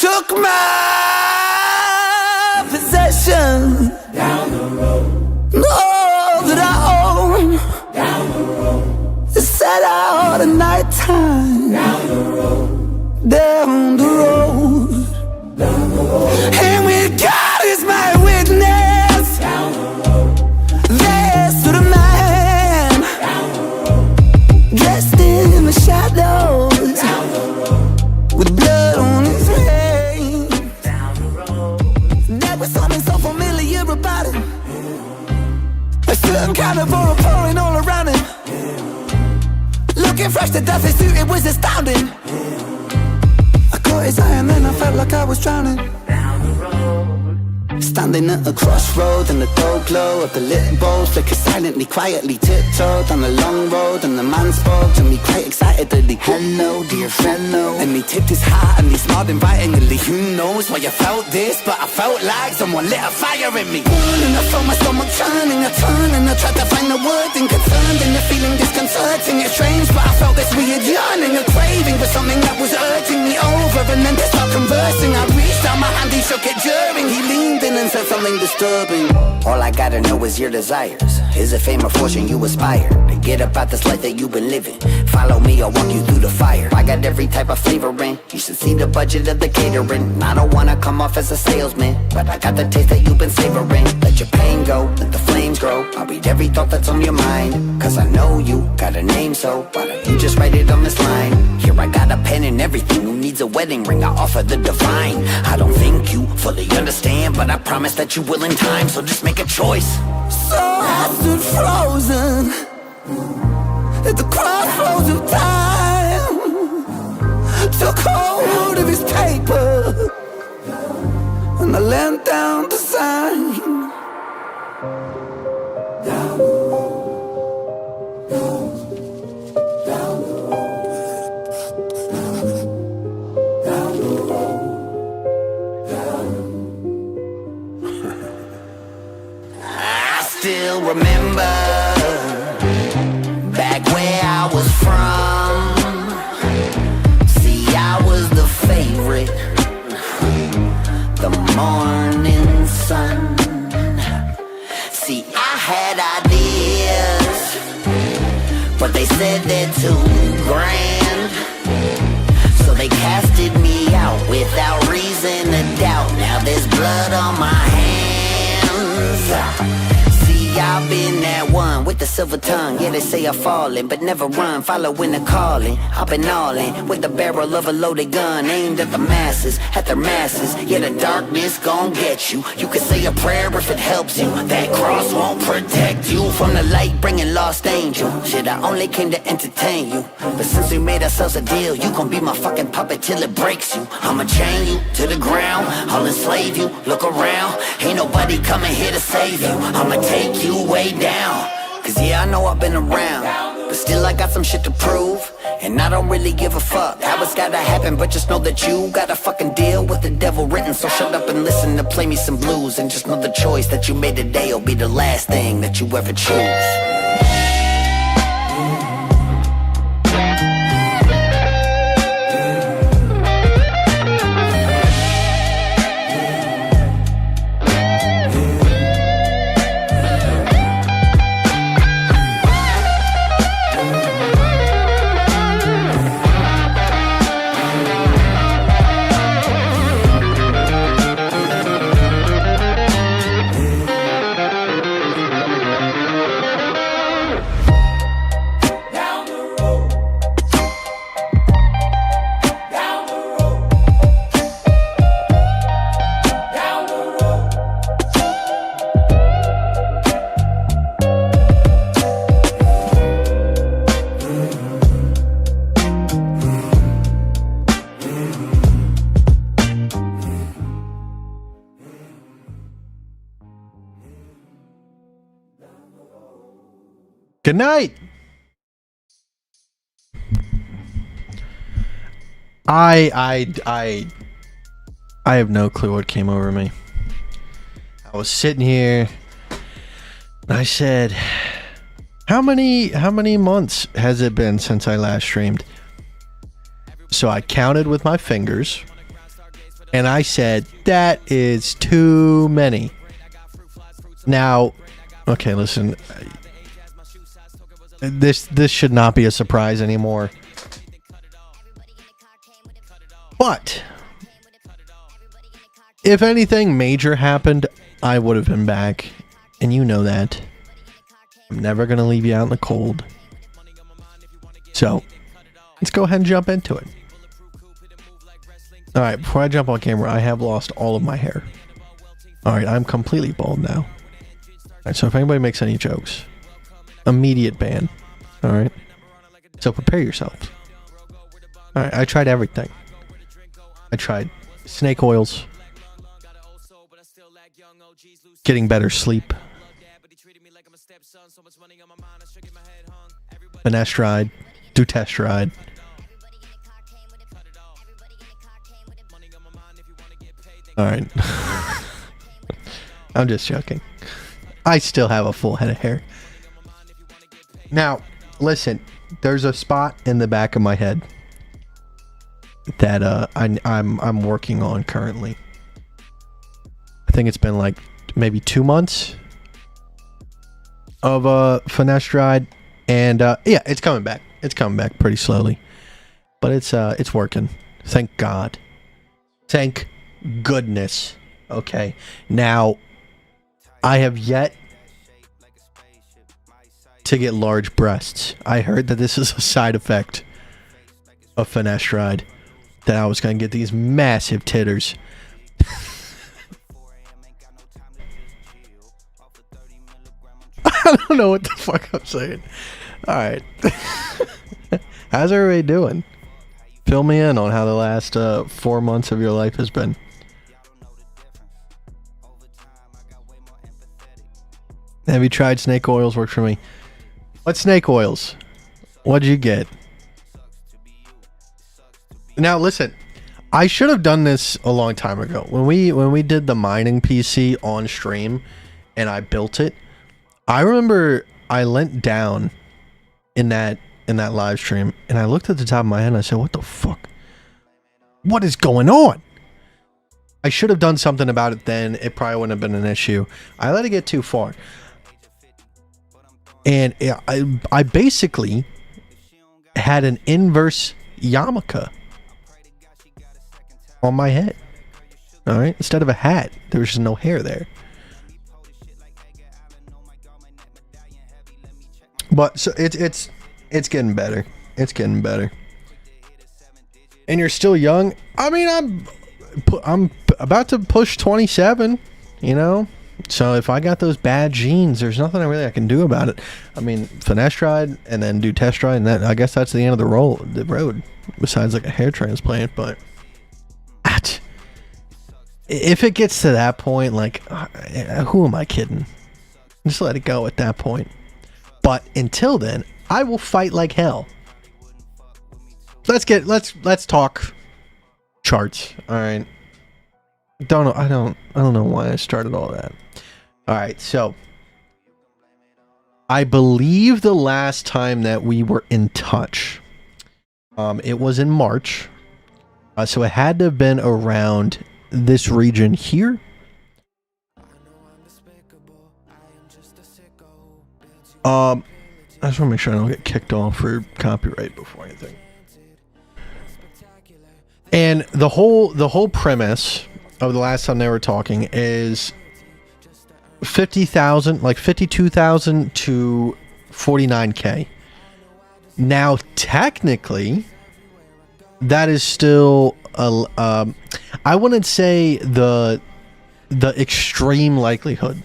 took my possession down the road, all that I own down the road, set out at nighttime down the road, down the road, down the road, and with God as my witness, down the road, there stood a man down the road, dressed in the shadows down the road, with blood on his face. down the road. There was something so familiar about him, a certain kind of aura pouring all around him. Looking fresh to death, his suit, it was astounding. I caught his eye and then I felt like I was drowning. Down the road, Standing at a crossroad and the dull glow of the lit bowl flickered silently, quietly tiptoed down the long road. And the man spoke to me quite excitedly. Hello, dear fellow. And he tipped his hat and he smiled invitingly. Who knows why you felt this, but I felt like someone lit a fire in me. Burning, I felt my stomach turning, I turned and I tried to find the word inconcerned. And the feeling disconcerting, it's strange, but I felt this weird yearning, a craving for something that was urging me over. And then to start conversing, I reached out my hand, he shook it during. He leaned in and said something disturbing. All I gotta know is your desires. Is it fame or fortune you aspire? To get about this life that you've been living. Follow me, I'll walk you through the fire. I got every type of flavor in. You should see the budget of the catering. I don't wanna come off as a salesman, but I got the taste that you've been savoring. Let your pain go, let the flames grow. I'll read every thought that's on your mind, cause I know you got a name, so why don't you just write it on this line? Here I got a pen and everything. Who needs a wedding ring? I offer the divine. I don't think you fully understand, but I promise that you will in time, so just make a choice. So I stood frozen at the crossroads of time, took hold of his paper and I leant down to sign. down the road, down the road, down the road, I still remember back where I was from. See, I was the favorite, the morning sun. See, I had ideas, but they said they're too grand, so they casted me out without reason to doubt. Now there's blood on my hands. See, I've been that one with the silver tongue. Yeah, they say I'm falling, but never run, following the calling. I've been all in with the barrel of a loaded gun, aimed at the masses, at their masses. Yeah, the darkness gon' get you. You can say a prayer if it helps you. That cross won't protect you from the light, bringing lost angel. Shit, I only came to entertain you, but since we made ourselves a deal, you gon' be my fucking puppet till it breaks you. I'ma chain you to the ground, I'll enslave you. Look around, ain't nobody coming here to save you. I'ma take you way down, cause yeah, I know I've been around, but still I got some shit to prove, and I don't really give a fuck how it's gotta happen, but just know that you gotta fucking deal with the devil written. So shut up and listen to play me some blues, and just know the choice that you made today will be the last thing that you ever choose. Good night. I have no clue what came over me. I was sitting here and I said, how many months has it been since I last streamed? So I counted with my fingers And I said, that is too many. Now, okay, listen. This should not be a surprise anymore. But if anything major happened, I would have been back. And you know that. I'm never going to leave you out in the cold. So, let's go ahead and jump into it. Alright, before I jump on camera, I have lost all of my hair. Alright, I'm completely bald now. Alright, so if anybody makes any jokes, immediate ban. Alright? So prepare yourself. Alright, I tried everything. I tried snake oils, getting better sleep, finasteride, dutasteride. Alright. I'm just joking. I still have a full head of hair. Now, listen, there's a spot in the back of my head that I'm working on currently. I think it's been like maybe 2 months of finasteride, and yeah, it's coming back. It's coming back pretty slowly, but it's working. Thank God. Thank goodness. Okay, now I have yet to get large breasts. I heard that this is a side effect of finasteride, that I was gonna get these massive titters. I don't know what the fuck I'm saying. Alright. How's everybody doing? Fill me in on how the last 4 months of your life has been. Have you tried snake oils? Worked for me. What snake oils? What'd you get? Now listen, I should have done this a long time ago. When we did the mining PC on stream and I built it, I remember I leant down in that live stream and I looked at the top of my head and I said, what the fuck? What is going on? I should have done something about it then. It probably wouldn't have been an issue. I let it get too far. And I basically had an inverse yarmulke on my head. All right, instead of a hat, there was just no hair there. But so it's getting better. It's getting better. And you're still young. I mean, I'm about to push 27. You know. So if I got those bad genes, there's nothing I can do about it. I mean, finasteride and then dutasteride, and that, I guess that's the end of the road. Besides like a hair transplant, but if it gets to that point, like, who am I kidding? Just let it go at that point. But until then, I will fight like hell. Let's talk charts. All right. I don't know why I started all that. All right, so I believe the last time that we were in touch, it was in March. So it had to have been around this region here. I just want to make sure I don't get kicked off for copyright before anything. And the whole premise of the last time they were talking is 50,000, like 52,000 to 49K. Now, technically, that is still I wouldn't say the extreme likelihood.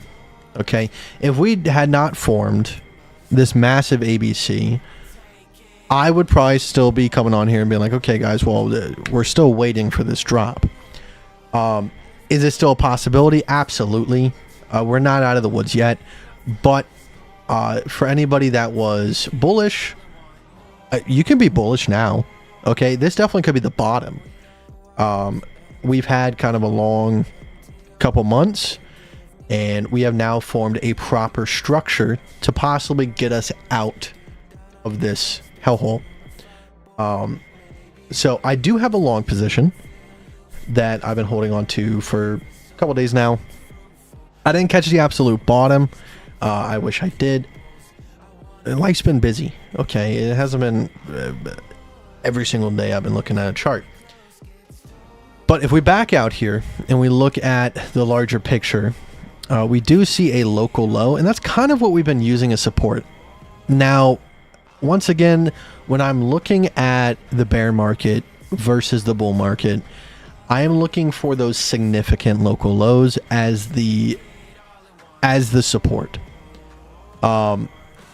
Okay, if we had not formed this massive ABC, I would probably still be coming on here and being like, okay, guys, well, we're still waiting for this drop. Is it still a possibility? Absolutely. We're not out of the woods yet, but for anybody that was bullish, you can be bullish now. Okay, this definitely could be the bottom. We've had kind of a long couple months, and we have now formed a proper structure to possibly get us out of this hellhole. So I do have a long position. that I've been holding on to for a couple days now. I didn't catch the absolute bottom. I wish I did. Life's been busy. Okay, it hasn't been every single day I've been looking at a chart. But if we back out here and we look at the larger picture, we do see a local low, and that's kind of what we've been using as support. Now, once again, when I'm looking at the bear market versus the bull market, I am looking for those significant local lows as the support.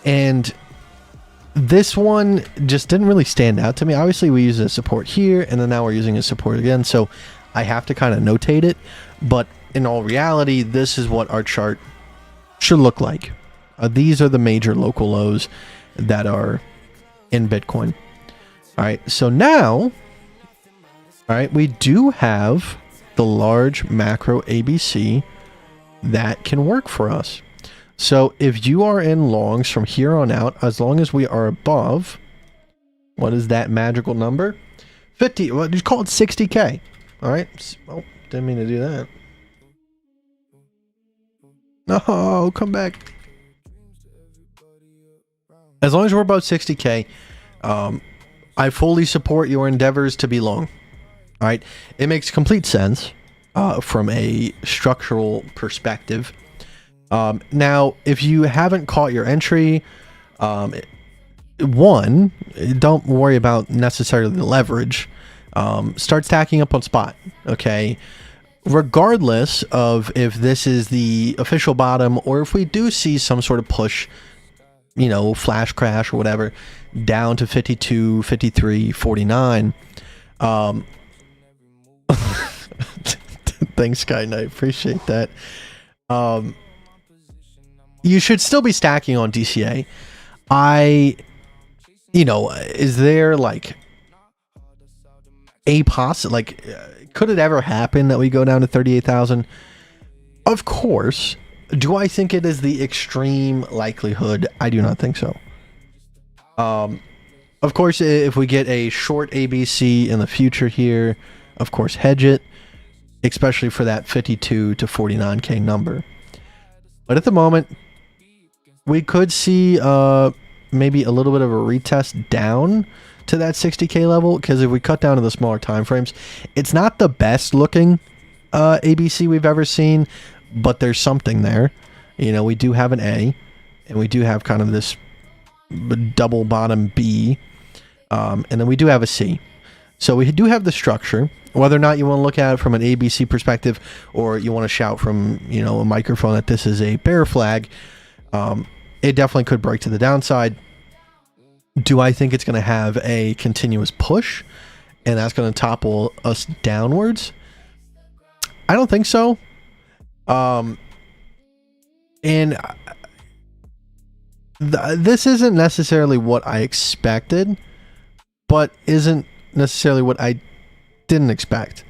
And this one just didn't really stand out to me. Obviously, we use a support here, and then now we're using a support again, so I have to kind of notate it. But in all reality, this is what our chart should look like. These are the major local lows that are in Bitcoin. All right, so now, all right, we do have the large macro ABC that can work for us. So if you are in longs from here on out, as long as we are above, what is that magical number? 50, well, just call it 60K. All right. Oh, didn't mean to do that. No, come back. As long as we're above 60K, I fully support your endeavors to be long. All right. It makes complete sense from a structural perspective. Now, if you haven't caught your entry, one, don't worry about necessarily the leverage. Start stacking up on spot, okay? Regardless of if this is the official bottom or if we do see some sort of push, you know, flash crash or whatever, down to 52, 53, 49. Thanks, Sky Knight. Appreciate that. You should still be stacking on DCA. You know, is there like a could it ever happen that we go down to 38,000? Of course. Do I think it is the extreme likelihood? I do not think so. Of course, if we get a short ABC in the future here, of course, hedge it, especially for that 52 to 49K number. But at the moment, we could see maybe a little bit of a retest down to that 60K level, because if we cut down to the smaller time frames, it's not the best looking ABC we've ever seen, but there's something there. You know, we do have an A, and we do have kind of this double bottom B, and then we do have a C. So we do have the structure. Whether or not you want to look at it from an ABC perspective, or you want to shout from, you know, a microphone that this is a bear flag, it definitely could break to the downside. Do I think it's going to have a continuous push and that's going to topple us downwards? I don't think so. This isn't necessarily what I expected, but isn't necessarily what I didn't expect.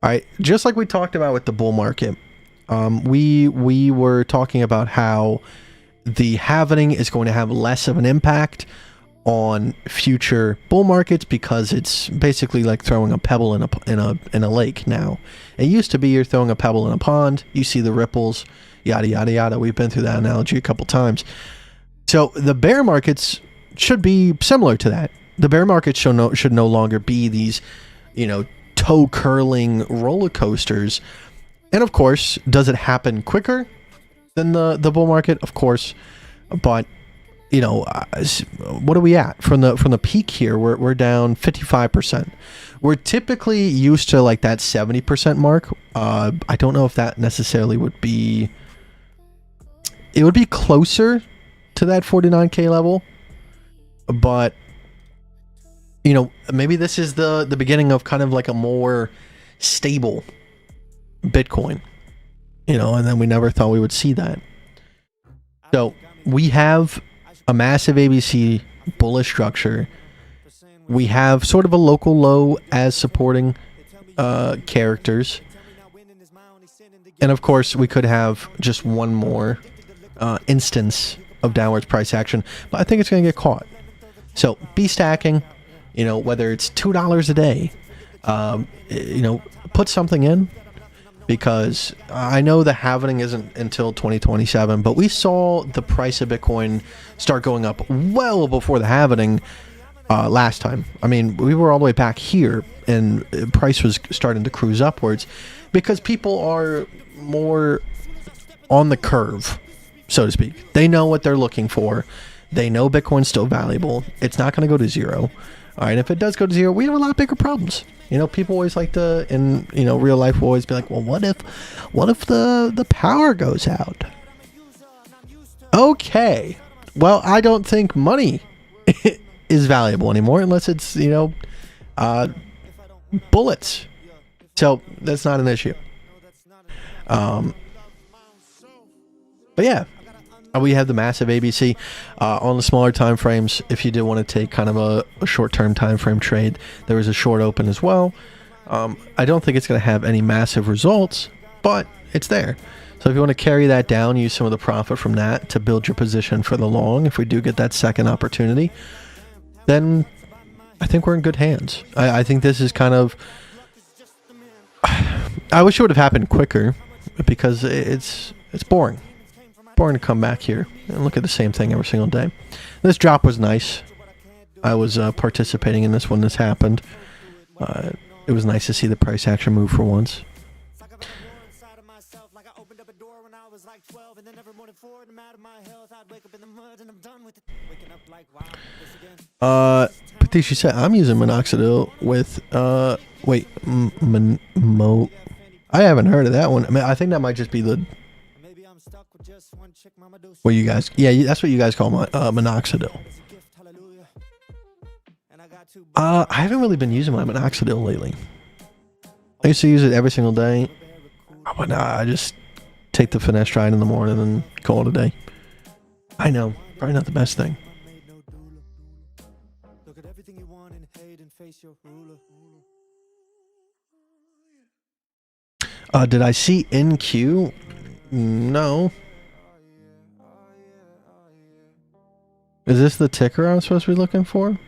All right, just like we talked about with the bull market, we were talking about how the halvening is going to have less of an impact on future bull markets because it's basically like throwing a pebble in a lake now. It used to be you're throwing a pebble in a pond, you see the ripples, yada yada yada. We've been through that analogy a couple times. So the bear markets should be similar to that. The bear market should no longer be these, you know, toe curling roller coasters. And of course, does it happen quicker than the bull market? Of course, but you know, what are we at from the peak here? We're down 55%. We're typically used to like that 70% mark. I don't know if that necessarily would be. It would be closer to that 49K level, but you know, maybe this is the beginning of kind of like a more stable Bitcoin, you know, and then we never thought we would see that. So we have a massive ABC bullish structure. We have sort of a local low as supporting characters. And of course, we could have just one more instance of downwards price action, but I think it's going to get caught. So be stacking, you know, whether it's $2 a day, You know, put something in, because I know the halving isn't until 2027, but we saw the price of Bitcoin start going up well before the halving last time. I mean, we were all the way back here, and price was starting to cruise upwards because people are more on the curve, so to speak. They know what they're looking for. They know Bitcoin's still valuable. It's not going to go to zero. All right, if it does go to zero, we have a lot bigger problems. You know, people always like to, in, you know, real life will always be like, well, what if the power goes out? Okay. Well, I don't think money is valuable anymore unless it's, you know, bullets. So that's not an issue. But yeah, we have the massive ABC on the smaller time frames. If you did want to take kind of a short-term time frame trade, there was a short open as well. I don't think it's going to have any massive results, but it's there. So if you want to carry that down, use some of the profit from that to build your position for the long, if we do get that second opportunity, then I think we're in good hands. I think this is kind of... I wish it would have happened quicker, because it's boring. Boring to come back here and look at the same thing every single day. This drop was nice. I was participating in this when this happened. It was nice to see the price action move for once. Patishi said, I'm using minoxidil with, wait, I haven't heard of that one. I mean, I think that might just be the, what you guys, yeah, that's what you guys call minoxidil. I haven't really been using my minoxidil lately. I used to use it every single day. But nah, I just take the finasteride in the morning and call it a day. I know, probably not the best thing. Did I see NQ? No. Is this the ticker I'm supposed to be looking for?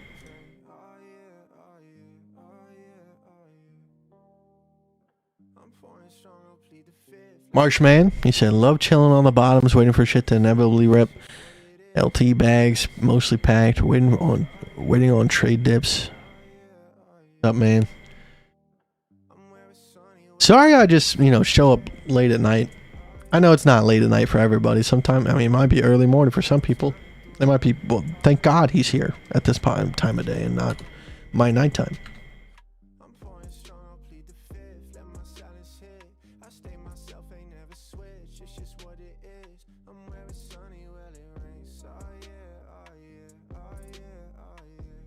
Marshman, he said, love chilling on the bottoms, waiting for shit to inevitably rip. LT bags, mostly packed, waiting on trade dips. What's up, man? Sorry I just, you know, show up late at night. I know it's not late at night for everybody. Sometimes, I mean, it might be early morning for some people. It might be, well, thank God he's here at this time of day and not my nighttime.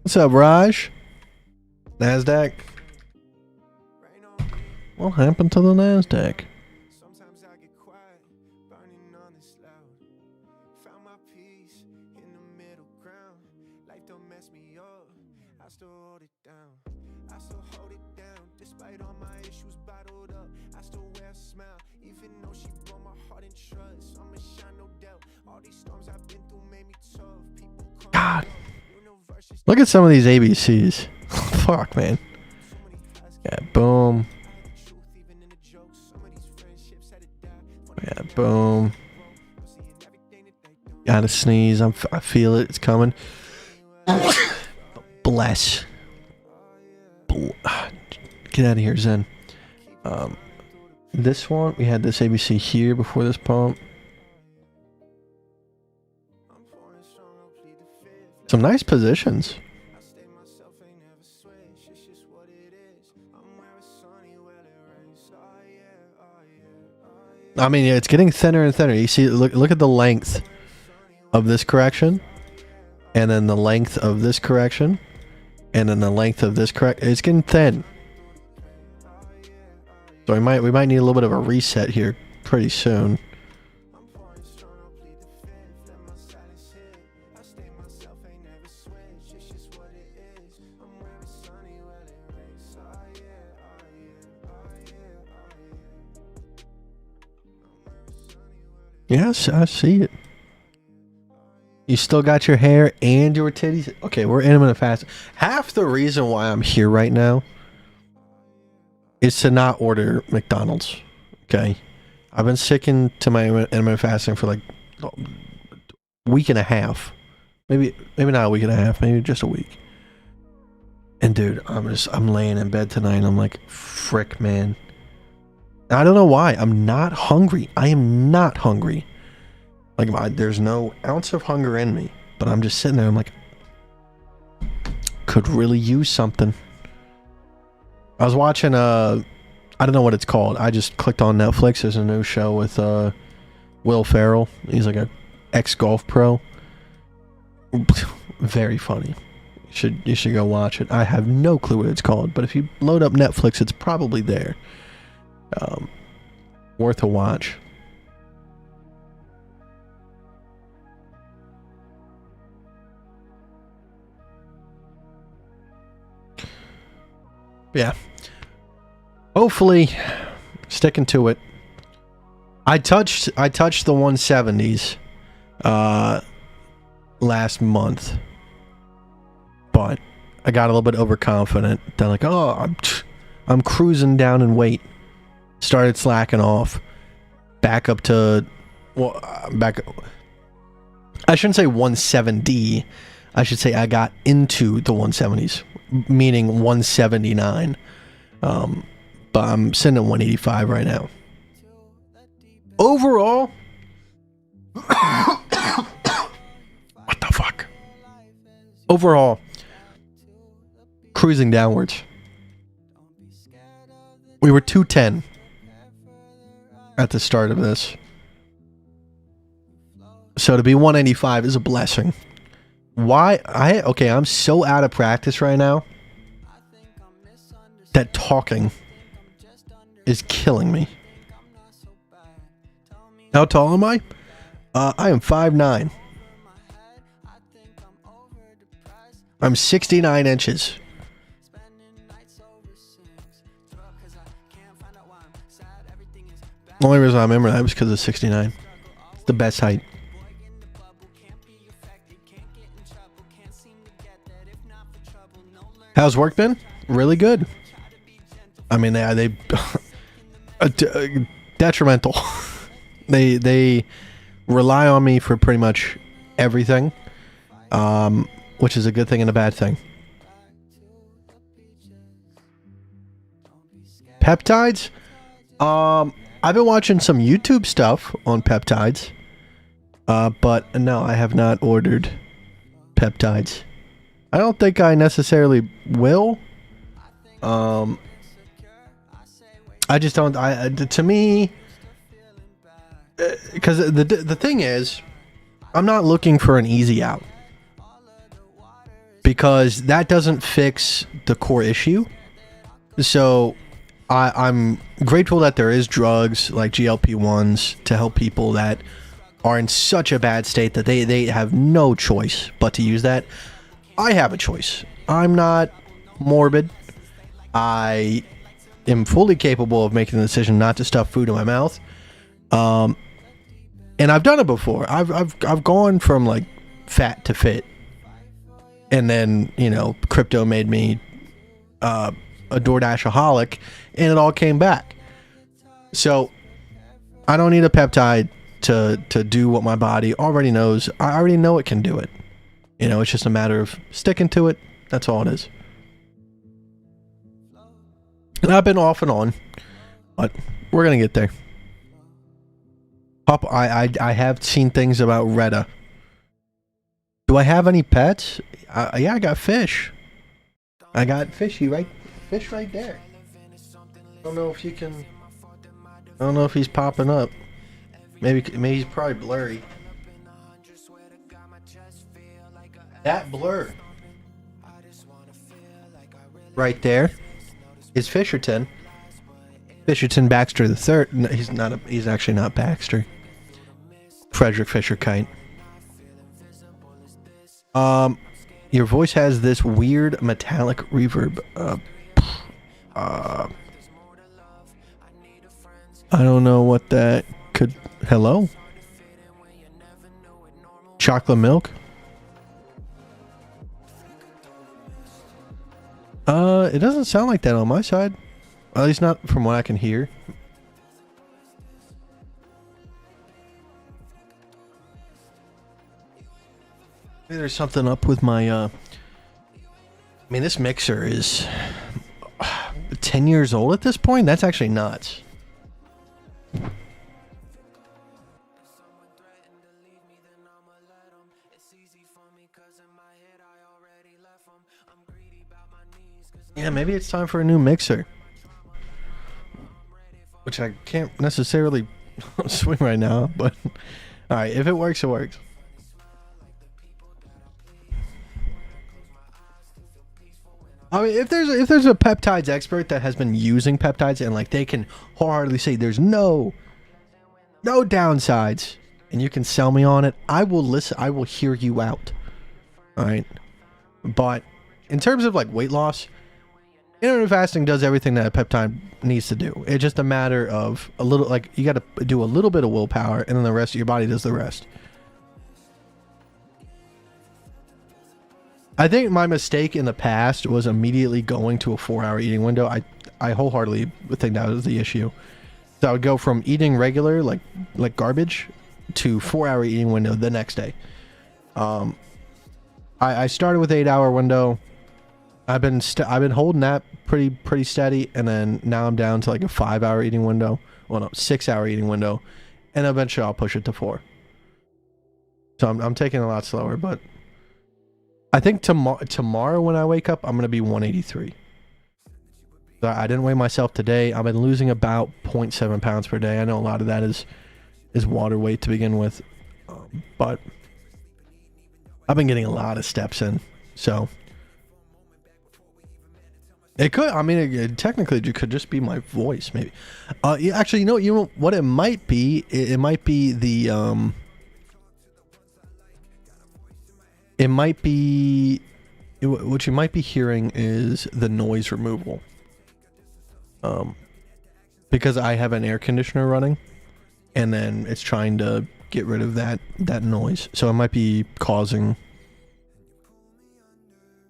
What's up, Raj? NASDAQ? What happened to the NASDAQ? Sometimes I get quiet, burning on this loud. Found my peace in the middle ground. Life don't mess me up, I still hold it down. I still hold it down, despite all my issues bottled up. I still wear a smile, even though she broke my heart and trust. I'ma shine, no doubt. All these storms I've been through made me tough. People God. Look at some of these ABCs. Fuck, man. Yeah, boom. Yeah, boom. Gotta sneeze. I feel it. It's coming. Bless. Get out of here, Zen. This one, we had this ABC here before this pump. Some nice positions. I mean, yeah, it's getting thinner and thinner. You see, look at the length of this correction, and then the length of this correction, and then the length of this correction. It's getting thin. So we might need a little bit of a reset here pretty soon. Yes, I see it. You still got your hair and your titties. Okay, we're in a minute fast. Half the reason why I'm here right now is to not order McDonald's. Okay, I've been sticking to my intermittent fasting for like a week and a half, maybe not a week and a half, maybe just a week. And dude, I'm laying in bed tonight and I'm like, frick, man. I don't know why. I'm not hungry. I am not hungry. Like, there's no ounce of hunger in me. But I'm just sitting there. I'm like, could really use something. I was watching, I don't know what it's called. I just clicked on Netflix. There's a new show with Will Ferrell. He's like a ex-golf pro. Very funny. You should go watch it. I have no clue what it's called, but if you load up Netflix, it's probably there. Worth a watch. Yeah. Hopefully, sticking to it. I touched the 170s last month. But I got a little bit overconfident. Then like, oh, I'm cruising down in weight. Started slacking off. Back up to, well, I shouldn't say 170. I should say I got into the 170s, meaning 179. But I'm sitting at 185 right now. Overall, what the fuck? Overall, cruising downwards. We were 210 at the start of this. So to be 185 is a blessing. Why? I'm so out of practice right now that talking is killing me. How tall am I? I am 5'9". I'm 69 inches. The only reason I remember that was because of 69. It's the best height. How's work been? Really good. I mean, they detrimental. They rely on me for pretty much everything, which is a good thing and a bad thing. Peptides? I've been watching some YouTube stuff on peptides, but no, I have not ordered peptides. I don't think I necessarily will. I just don't. To me, because the thing is, I'm not looking for an easy out, because that doesn't fix the core issue. So I'm grateful that there is drugs like GLP-1s to help people that are in such a bad state that they have no choice but to use that. I have a choice. I'm not morbid. I am fully capable of making the decision not to stuff food in my mouth. And I've done it before. I've gone from like fat to fit. And then, crypto made me a DoorDashaholic, and it all came back. So I don't need a peptide to do what my body already knows. I already know it can do it. It's just a matter of sticking to it. That's all it is. And I've been off and on, but we're gonna get there. I have seen things about Retta. Do I have any pets? Yeah, I got fish. I got fish right there. I don't know if you can. I don't know if he's popping up. Maybe he's probably blurry. That blur right there is Fisherton. Fisherton Baxter the third. No, he's not. He's actually not Baxter. Frederick Fisher Kite. Your voice has this weird metallic reverb. I don't know what that could. Hello? Chocolate milk? It doesn't sound like that on my side. At least not from what I can hear. Maybe there's something up with my I mean, this mixer is 10 years old at this point. That's actually nuts. Yeah, maybe it's time for a new mixer. Which I can't necessarily swing right now, but alright, if it works, it works. I mean, if there's a peptides expert that has been using peptides and like they can wholeheartedly say there's no downsides and you can sell me on it, I will listen. I will hear you out. All right, but in terms of like weight loss, intermittent fasting does everything that a peptide needs to do. It's just a matter of a little, like you got to do a little bit of willpower, and then the rest of your body does the rest. I think my mistake in the past was immediately going to a 4-hour eating window. I wholeheartedly think that was the issue. So I would go from eating regular, like garbage, to 4-hour eating window the next day. I started with 8-hour window. I've been holding that pretty steady, and then now I'm down to like a 5-hour eating window. Well, no, 6-hour eating window, and eventually I'll push it to 4. So I'm taking it a lot slower, but I think tomorrow when I wake up, I'm gonna be 183. So I didn't weigh myself today. I've been losing about 0.7 pounds per day. I know a lot of that is water weight to begin with, but I've been getting a lot of steps in. So it could. I mean, technically, it could just be my voice, maybe. Actually, you know what it might be. It might be the It might be, what you might be hearing is the noise removal. Because I have an air conditioner running, and then it's trying to get rid of that noise. So it might be causing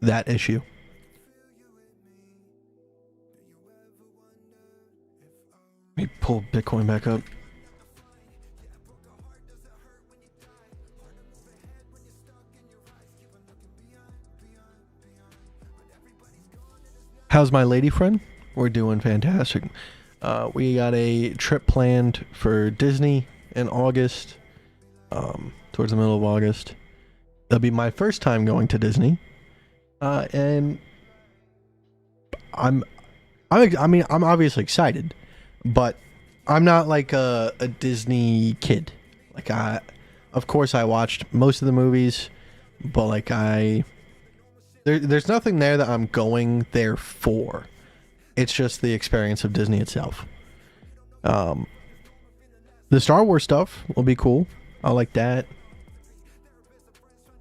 that issue. Let me pull Bitcoin back up. How's my lady friend? We're doing fantastic. We got a trip planned for Disney in August, towards the middle of August. That'll be my first time going to Disney, and I'm obviously excited, but I'm not like a Disney kid. Like of course I watched most of the movies, but like There's nothing there that I'm going there for. It's just the experience of Disney itself. The Star Wars stuff will be cool. I like that.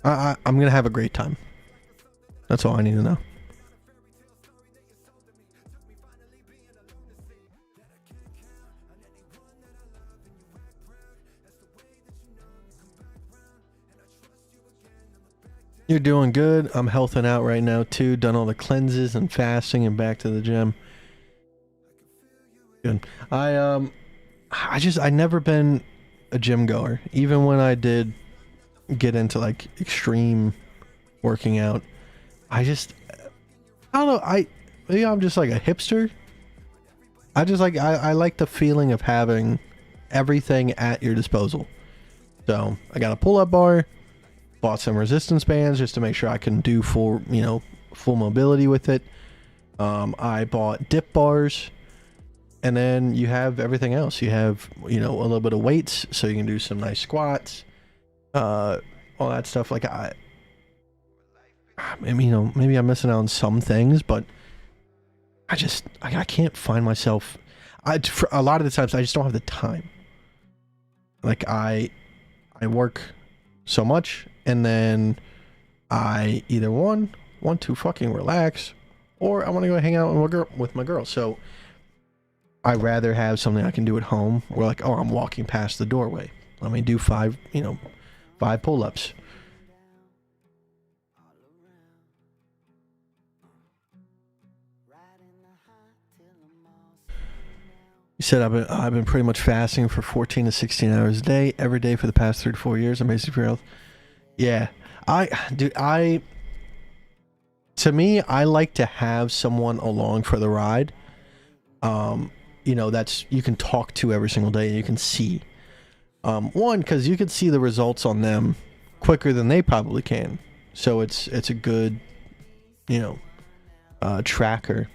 I'm gonna have a great time. That's all I need to know. You're doing good. I'm healthing out right now too. Done all the cleanses and fasting and back to the gym. Good. I never been a gym goer. Even when I did get into like extreme working out, I don't know. Maybe I'm just like a hipster. I like the feeling of having everything at your disposal. So I got a pull-up bar. Bought some resistance bands just to make sure I can do full mobility with it. I bought dip bars, and then you have everything else. You have, a little bit of weights, so you can do some nice squats, all that stuff. Like maybe I'm missing out on some things, but I can't find myself. For a lot of the times I just don't have the time. Like I work so much, and then I either want to fucking relax, or I want to go hang out with my girl. So I'd rather have something I can do at home, or like, I'm walking past the doorway. Let me do 5 pull-ups. You said I've been pretty much fasting for 14 to 16 hours a day, every day for the past 3 to 4 years. Amazing for your health. Yeah, to me, I like to have someone along for the ride. That's you can talk to every single day and you can see. One, because you can see the results on them quicker than they probably can. So it's a good, tracker.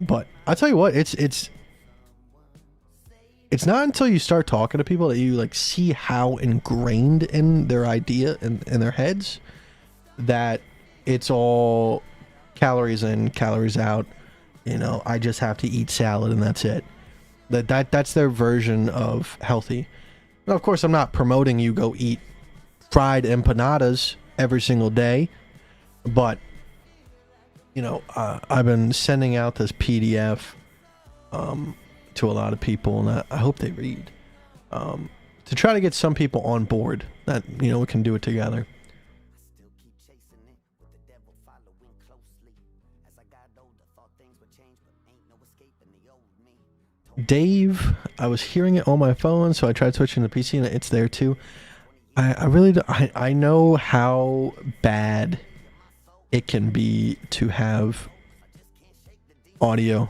But I tell you what, it's not until you start talking to people that you like see how ingrained in their idea and in their heads that it's all calories in, calories out. I just have to eat salad and that's it. That's their version of healthy. Now, of course, I'm not promoting you go eat fried empanadas every single day, but I've been sending out this PDF to a lot of people, and I hope they read, to try to get some people on board that we can do it together. Dave, I was hearing it on my phone, so I tried switching to PC, and it's there too. I really do, I know how bad it can be to have audio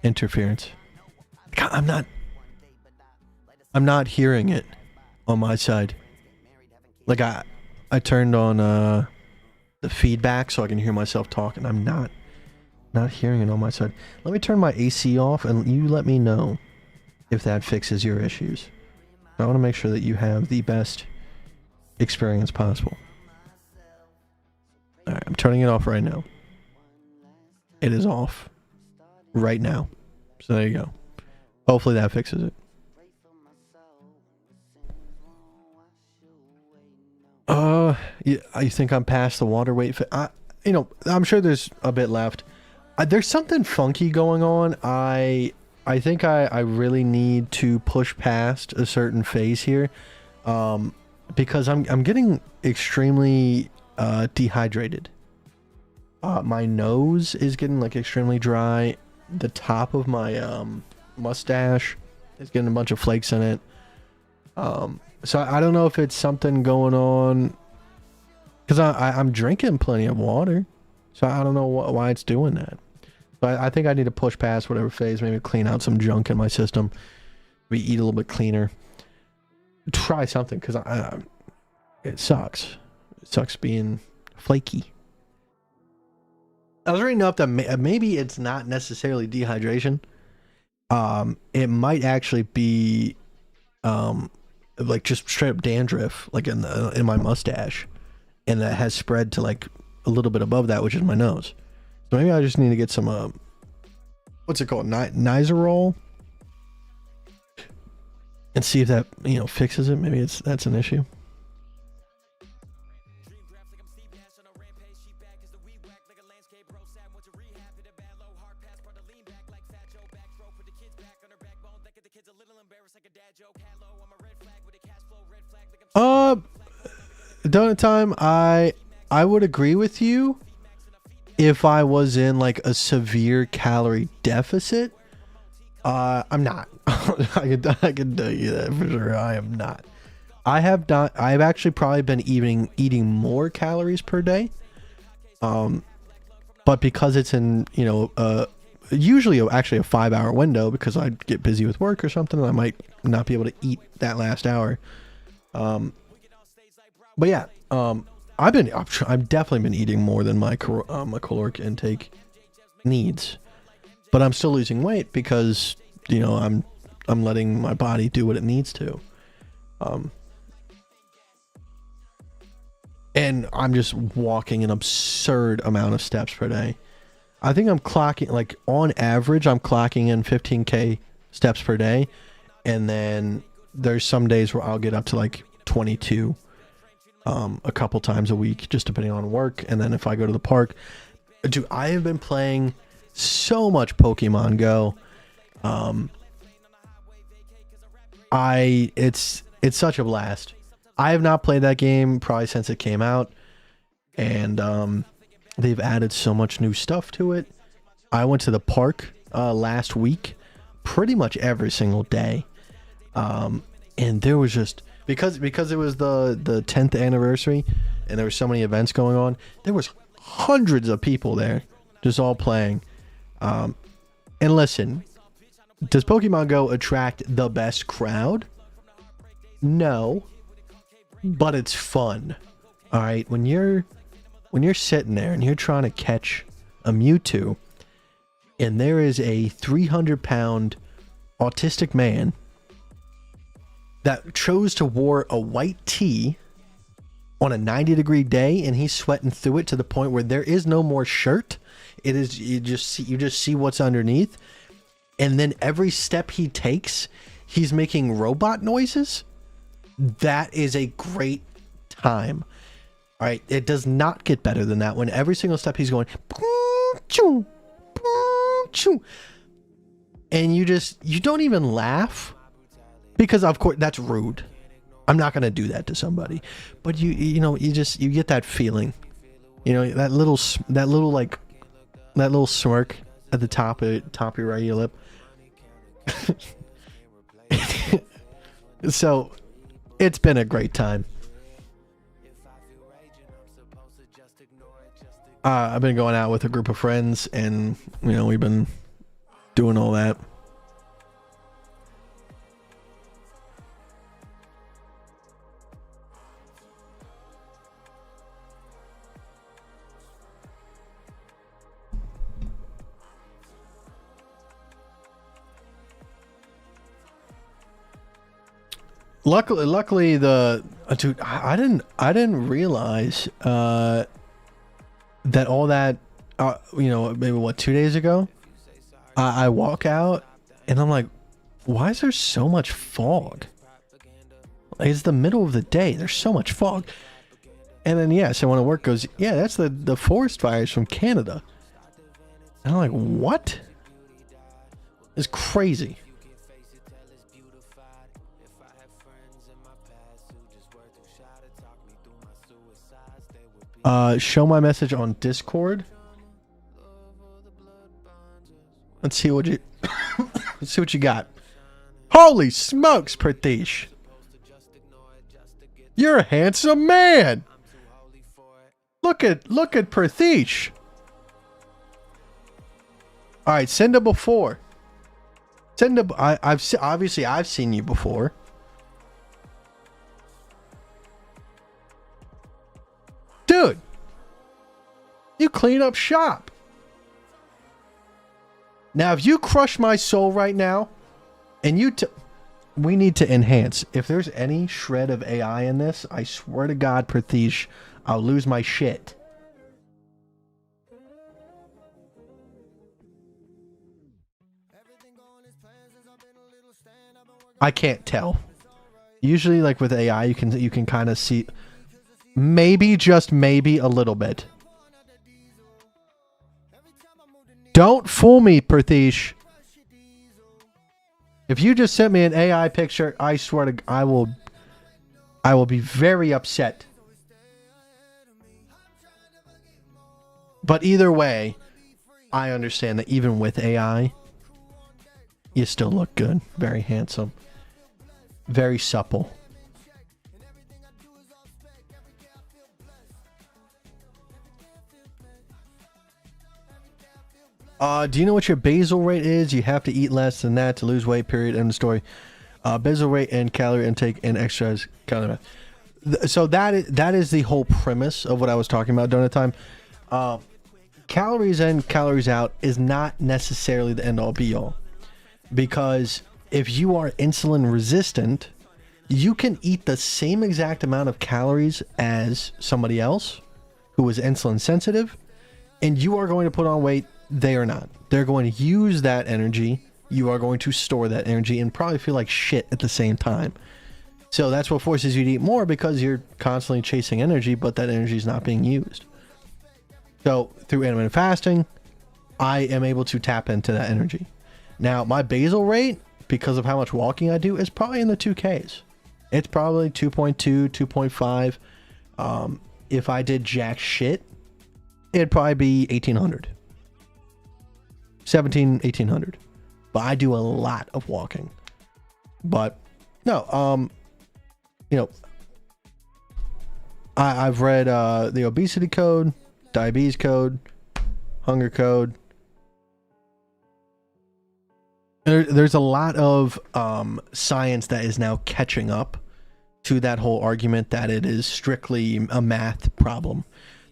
interference. I'm not hearing it on my side. Like I turned on the feedback so I can hear myself talk, and I'm not hearing it on my side. Let me turn my AC off and you let me know if that fixes your issues. I want to make sure that you have the best experience possible. Alright, I'm turning it off right now. It is off right now. So there you go. Hopefully that fixes it. You think I'm past the water weight? I'm sure there's a bit left. There's something funky going on. I think I really need to push past a certain phase here, because I'm getting extremely dehydrated. My nose is getting like extremely dry. The top of my mustache is getting a bunch of flakes in it. So I don't know if it's something going on, because I'm drinking plenty of water, so I don't know why it's doing that. So I think I need to push past whatever phase, maybe clean out some junk in my system, maybe eat a little bit cleaner, try something, because it sucks. It sucks being flaky. I was reading up that maybe it's not necessarily dehydration. It might actually be like just straight up dandruff, like in my mustache, and that has spread to like a little bit above that, which is my nose. So maybe I just need to get some what's it called, Nizoral, and see if that fixes it. Maybe that's an issue. Donut time. I would agree with you if I was in like a severe calorie deficit. I'm not. I can tell you that for sure. I am not. I've actually probably been eating more calories per day. But because it's in usually actually a 5-hour window, because I get busy with work or something, I might not be able to eat that last hour. But yeah, I've definitely been eating more than my caloric intake needs, but I'm still losing weight because I'm letting my body do what it needs to, and I'm just walking an absurd amount of steps per day. I think I'm clocking, like on average, I'm clocking in 15K steps per day, and then there's some days where I'll get up to like 22. A couple times a week, just depending on work. And then if I go to the park, dude, I have been playing so much Pokemon Go. It's such a blast. I have not played that game probably since it came out, and they've added so much new stuff to it. I went to the park last week, pretty much every single day. And there was just because it was the 10th anniversary and there were so many events going on, there was hundreds of people there just all playing. And listen, does Pokemon Go attract the best crowd? No, but it's fun. All right, when you're sitting there and you're trying to catch a Mewtwo, and there is a 300-pound autistic man that chose to wear a white tee on a 90-degree day, and he's sweating through it to the point where there is no more shirt. It is you just see what's underneath, and then every step he takes, he's making robot noises. That is a great time. All right, it does not get better than that. When every single step he's going, and you don't even laugh, because of course that's rude. I'm not gonna do that to somebody, but you get that feeling, that little smirk at the top of your right lip. So it's been a great time. I've been going out with a group of friends, and we've been doing all that. Luckily, dude, I didn't realize that all that, maybe 2 days ago, I walk out and I'm like, why is there so much fog? Like, it's the middle of the day. There's so much fog. And then, someone at work goes, yeah, that's the forest fires from Canada. And I'm like, what? It's crazy. Show my message on Discord. Let's see what you got. Holy smokes, Pratish. You're a handsome man. Look at Pratish. All right, send a before. Obviously I've seen you before. Dude, you clean up shop. Now, if you crush my soul right now, and we need to enhance. If there's any shred of AI in this, I swear to God, Pratish, I'll lose my shit. I can't tell. Usually, like with AI, you can kind of see. Maybe, just maybe, a little bit. Don't fool me, Pratish. If you just sent me an AI picture, I swear to I will be very upset. But either way, I understand that even with AI, you still look good. Very handsome. Very supple. Do you know what your basal rate is? You have to eat less than that to lose weight, period, end of story. Basal rate and calorie intake and exercise kind of. So that is the whole premise of what I was talking about during the time. Calories in, calories out is not necessarily the end all be all. Because if you are insulin resistant, you can eat the same exact amount of calories as somebody else who is insulin sensitive, and you are going to put on weight. They are not. They're going to use that energy. You are going to store that energy and probably feel like shit at the same time. So that's what forces you to eat more, because you're constantly chasing energy, but that energy is not being used. So through intermittent fasting, I am able to tap into that energy. Now, my basal rate, because of how much walking I do, is probably in the 2Ks. It's probably 2.2, 2.5. If I did jack shit, it'd probably be 1,800. 1800. But I do a lot of walking. But no, you know, I've read the obesity code, diabetes code, hunger code. There's a lot of science that is now catching up to that whole argument that it is strictly a math problem.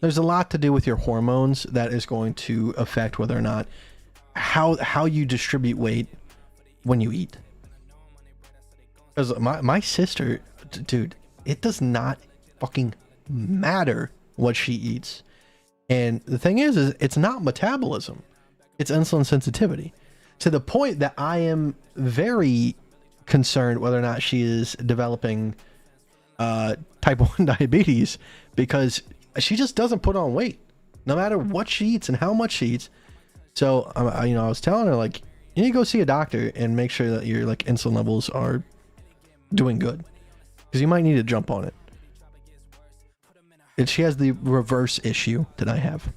There's a lot to do with your hormones that is going to affect whether or not how you distribute weight when you eat. Because my sister, dude, it does not fucking matter what she eats. And the thing is it's not metabolism. It's insulin sensitivity. To the point that I am very concerned whether or not she is developing type 1 diabetes, because she just doesn't put on weight no matter what she eats and how much she eats. So you know, I was telling her, like, you need to go see a doctor and make sure that your like insulin levels are doing good, because you might need to jump on it. And she has the reverse issue that I have.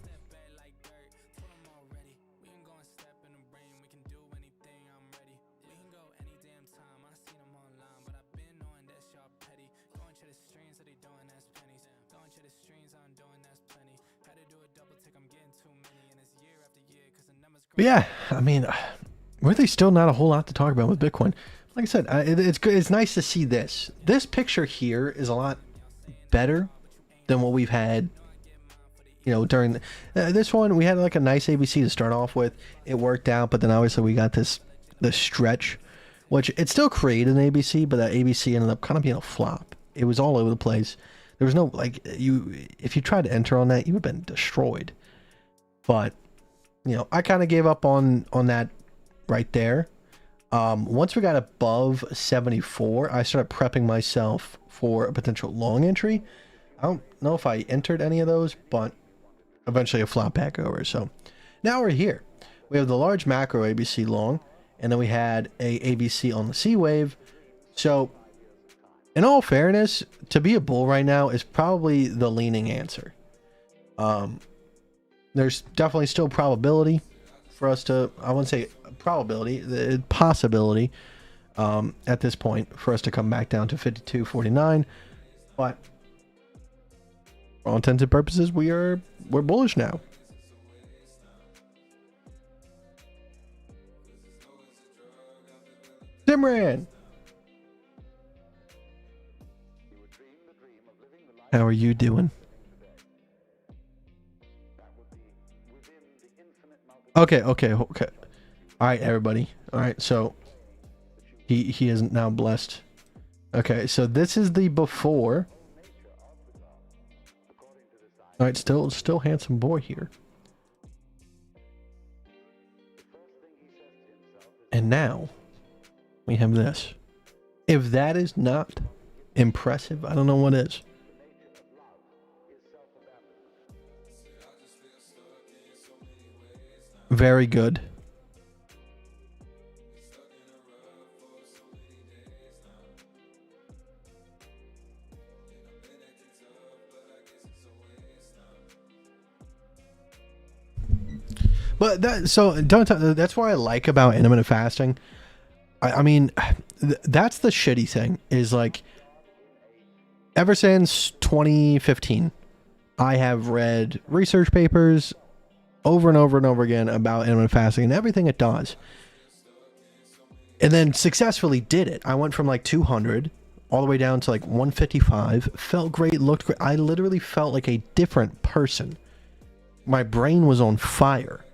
But yeah, I mean, really still not a whole lot to talk about with Bitcoin. Like I said, it's good. It's nice to see this. This picture here is a lot better than what we've had, you know, during this one. We had like a nice ABC to start off with. It worked out, but then obviously we got this stretch, which it still created an ABC, but that ABC ended up kind of being a flop. It was all over the place. There was no, like, if you tried to enter on that, you would have been destroyed. But you know, I kind of gave up on that right there. Once we got above 74, I started prepping myself for a potential long entry. I don't know if I entered any of those, but eventually I flopped back over. So now we're here. We have the large macro ABC long, and then we had a ABC on the C wave. So in all fairness, to be a bull right now is probably the leaning answer. There's definitely still probability for us to, I wouldn't say probability, the possibility at this point for us to come back down to 52.49, but for all intents and purposes, we're bullish now. Simran, how are you doing? Okay. All right, everybody. All right, so he is now blessed. Okay, so this is the before. All right, still handsome boy here. And now we have this. If that is not impressive, I don't know what is. Very good. But that's what I like about intermittent fasting. I mean, that's the shitty thing, is like, ever since 2015, I have read research papers over and over and over again about intermittent fasting and everything it does, and then successfully did it. I went from like 200 all the way down to like 155. Felt great, looked great. I literally felt like a different person. My brain was on fire.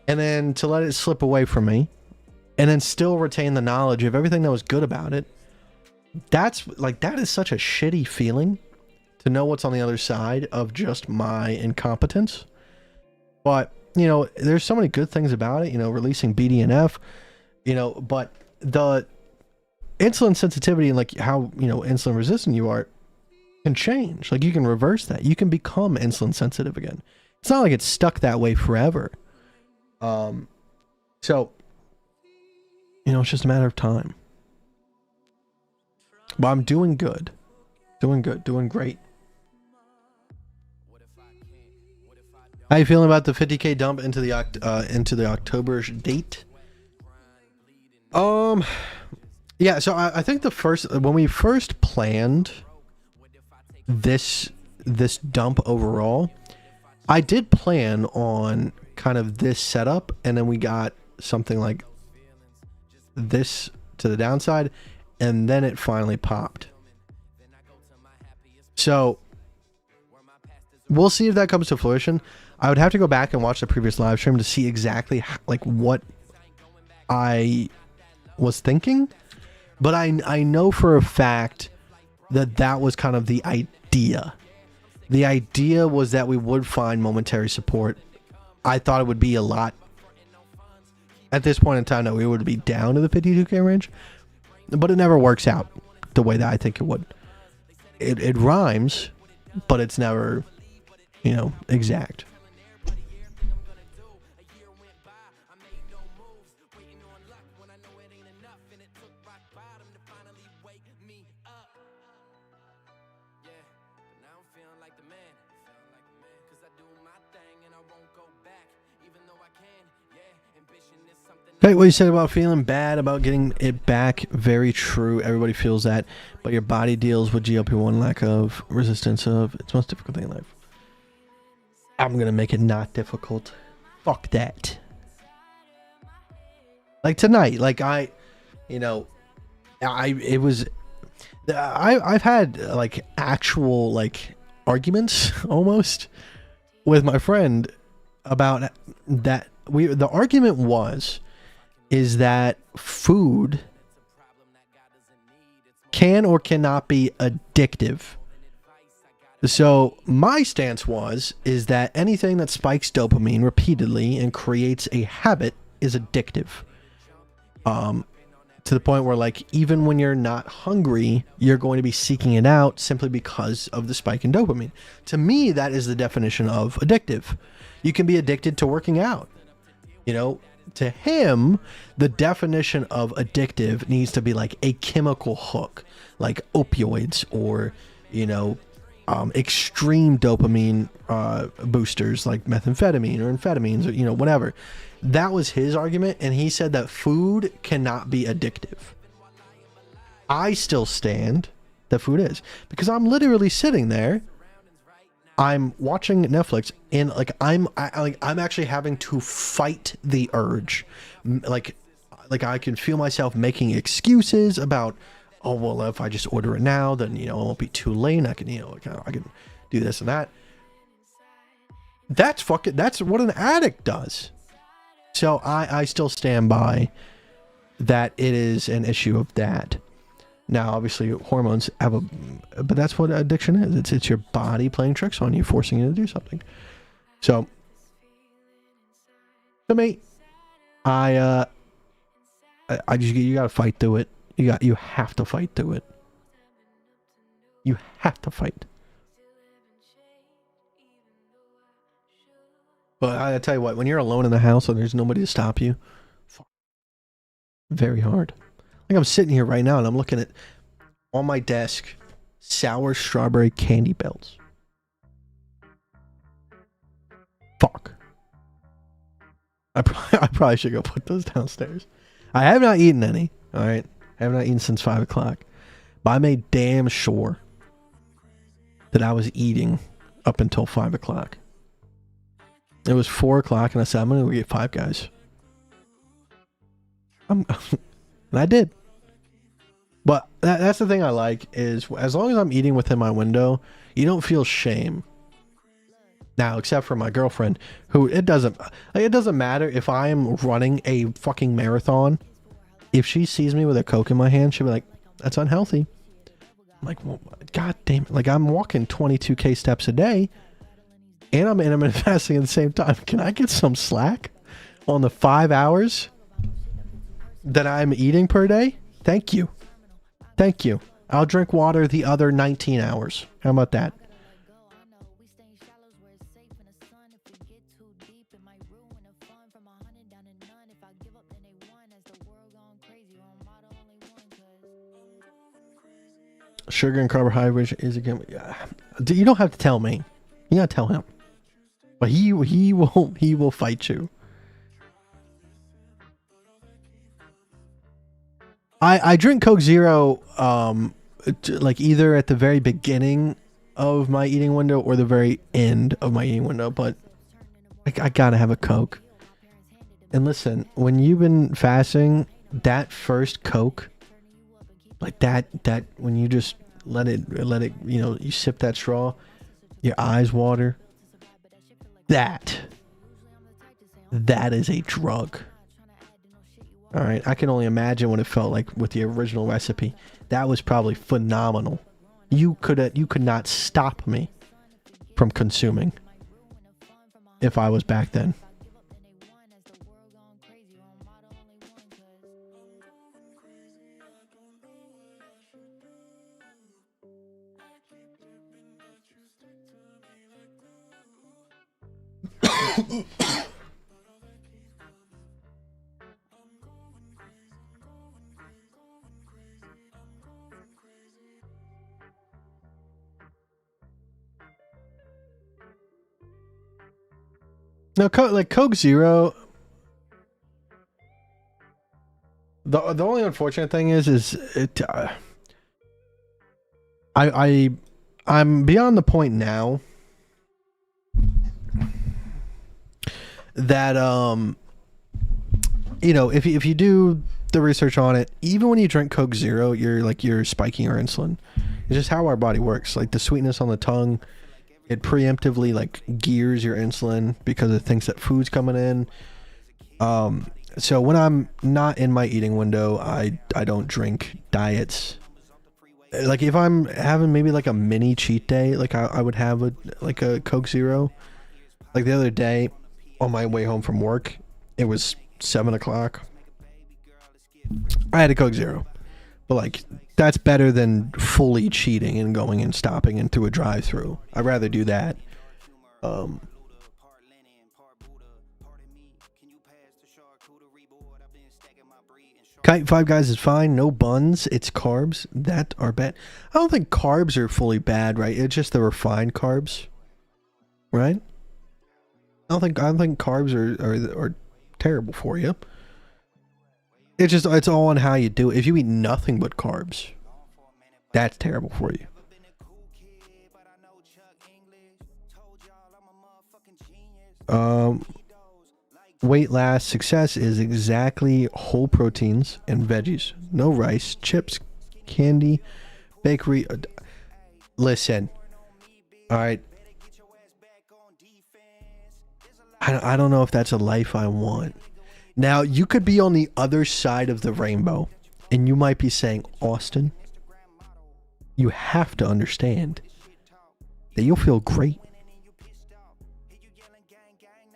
And then to let it slip away from me, and then still retain the knowledge of everything that was good about it, that is such a shitty feeling, to know what's on the other side of just my incompetence. But, you know, there's so many good things about it, you know, releasing BDNF, you know, but the insulin sensitivity and like how, you know, insulin resistant you are can change. Like, you can reverse that. You can become insulin sensitive again. It's not like it's stuck that way forever. So, you know, it's just a matter of time. But I'm doing good. Doing great. How you feeling about the 50K dump into the October date? Yeah, so I think when we first planned this dump overall, I did plan on kind of this setup, and then we got something like this to the downside, and then it finally popped. So we'll see if that comes to fruition. I would have to go back and watch the previous live stream to see exactly like what I was thinking, but I know for a fact that was kind of the idea. The idea was that we would find momentary support. I thought it would be a lot. At this point in time, that we would be down to the 52K range, but it never works out the way that I think it would. It rhymes, but it's never, exact. Okay, what you said about feeling bad about getting it back, very true. Everybody feels that, but your body deals with GLP-1 lack of resistance of its most difficult thing in life. I'm gonna make it not difficult. Fuck that. Like tonight, like I've had like actual like arguments almost with my friend about that. The argument is that food can or cannot be addictive. So my stance is that anything that spikes dopamine repeatedly and creates a habit is addictive. To the point where like even when you're not hungry, you're going to be seeking it out simply because of the spike in dopamine. To me, that is the definition of addictive. You can be addicted to working out. To him, the definition of addictive needs to be like a chemical hook, like opioids or, extreme dopamine boosters like methamphetamine or amphetamines or, whatever. That was his argument, and he said that food cannot be addictive. I still stand that food is, because I'm literally sitting there, I'm watching Netflix, and like I'm actually having to fight the urge. Like I can feel myself making excuses about, oh well, if I just order it now, then it won't be too late. I can I can do this and that. That's what an addict does. So I still stand by that it is an issue of that. Now, obviously, hormones but that's what addiction is. It's your body playing tricks on you, forcing you to do something. So, to me, you gotta fight through it. You have to fight through it. You have to fight. But I tell you what, when you're alone in the house and there's nobody to stop you, very hard. Like I'm sitting here right now and I'm looking at, on my desk, sour strawberry candy belts. Fuck. I probably should go put those downstairs. I have not eaten any. All right. I have not eaten since 5 o'clock. But I made damn sure that I was eating up until 5 o'clock. It was 4 o'clock and I said, I'm going to go get Five Guys. And I did. But that's the thing I like is as long as I'm eating within my window, you don't feel shame. Now, except for my girlfriend, who it doesn't matter if I am running a fucking marathon. If she sees me with a Coke in my hand, she'll be like, that's unhealthy. I'm like, well, God damn it. Like I'm walking 22K steps a day and I'm intermittent fasting at the same time. Can I get some slack on the 5 hours that I'm eating per day? Thank you. Thank you. I'll drink water the other 19 hours. How about that? Sugar and carbohydrates is again. You don't have to tell me. You gotta tell him. But he will fight you. I drink Coke Zero like either at the very beginning of my eating window or the very end of my eating window, but I gotta have a Coke. And listen, when you've been fasting, that first Coke, like that when you just let it, you know, you sip that straw, your eyes water. That is a drug. All right, I can only imagine what it felt like with the original recipe. That was probably phenomenal. You could not stop me from consuming if I was back then. No, like Coke Zero. The only unfortunate thing is it. I'm beyond the point now that you know, if you do the research on it, even when you drink Coke Zero, you're spiking your insulin. It's just how our body works. Like the sweetness on the tongue, it preemptively like gears your insulin because it thinks that food's coming in. So when I'm not in my eating window, I don't drink diets. Like if I'm having maybe like a mini cheat day, like I would have a Coke Zero. Like the other day on my way home from work, it was 7 o'clock. I had a Coke Zero, but like that's better than fully cheating and going and stopping and through a drive-through. I'd rather do that. Kite Five Guys is fine. No buns. It's carbs that are bad. I don't think carbs are fully bad, right? It's just the refined carbs, right? I don't think carbs are terrible for you. It's all on how you do it. If you eat nothing but carbs, that's terrible for you. Weight loss success is exactly whole proteins and veggies. No rice, chips, candy, bakery. Listen, all right. I don't know if that's a life I want. Now, you could be on the other side of the rainbow, and you might be saying, Austin, you have to understand that you'll feel great.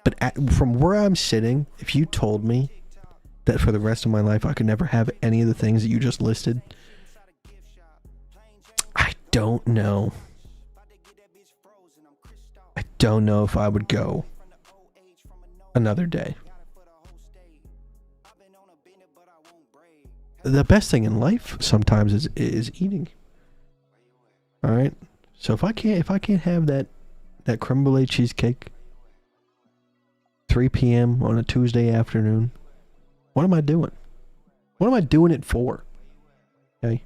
But from where I'm sitting, if you told me that for the rest of my life I could never have any of the things that you just listed, I don't know. I don't know if I would go another day. The best thing in life sometimes is eating. All right. So if I can't have that creme brulee cheesecake 3 p.m. on a Tuesday afternoon, what am I doing? What am I doing it for? Okay.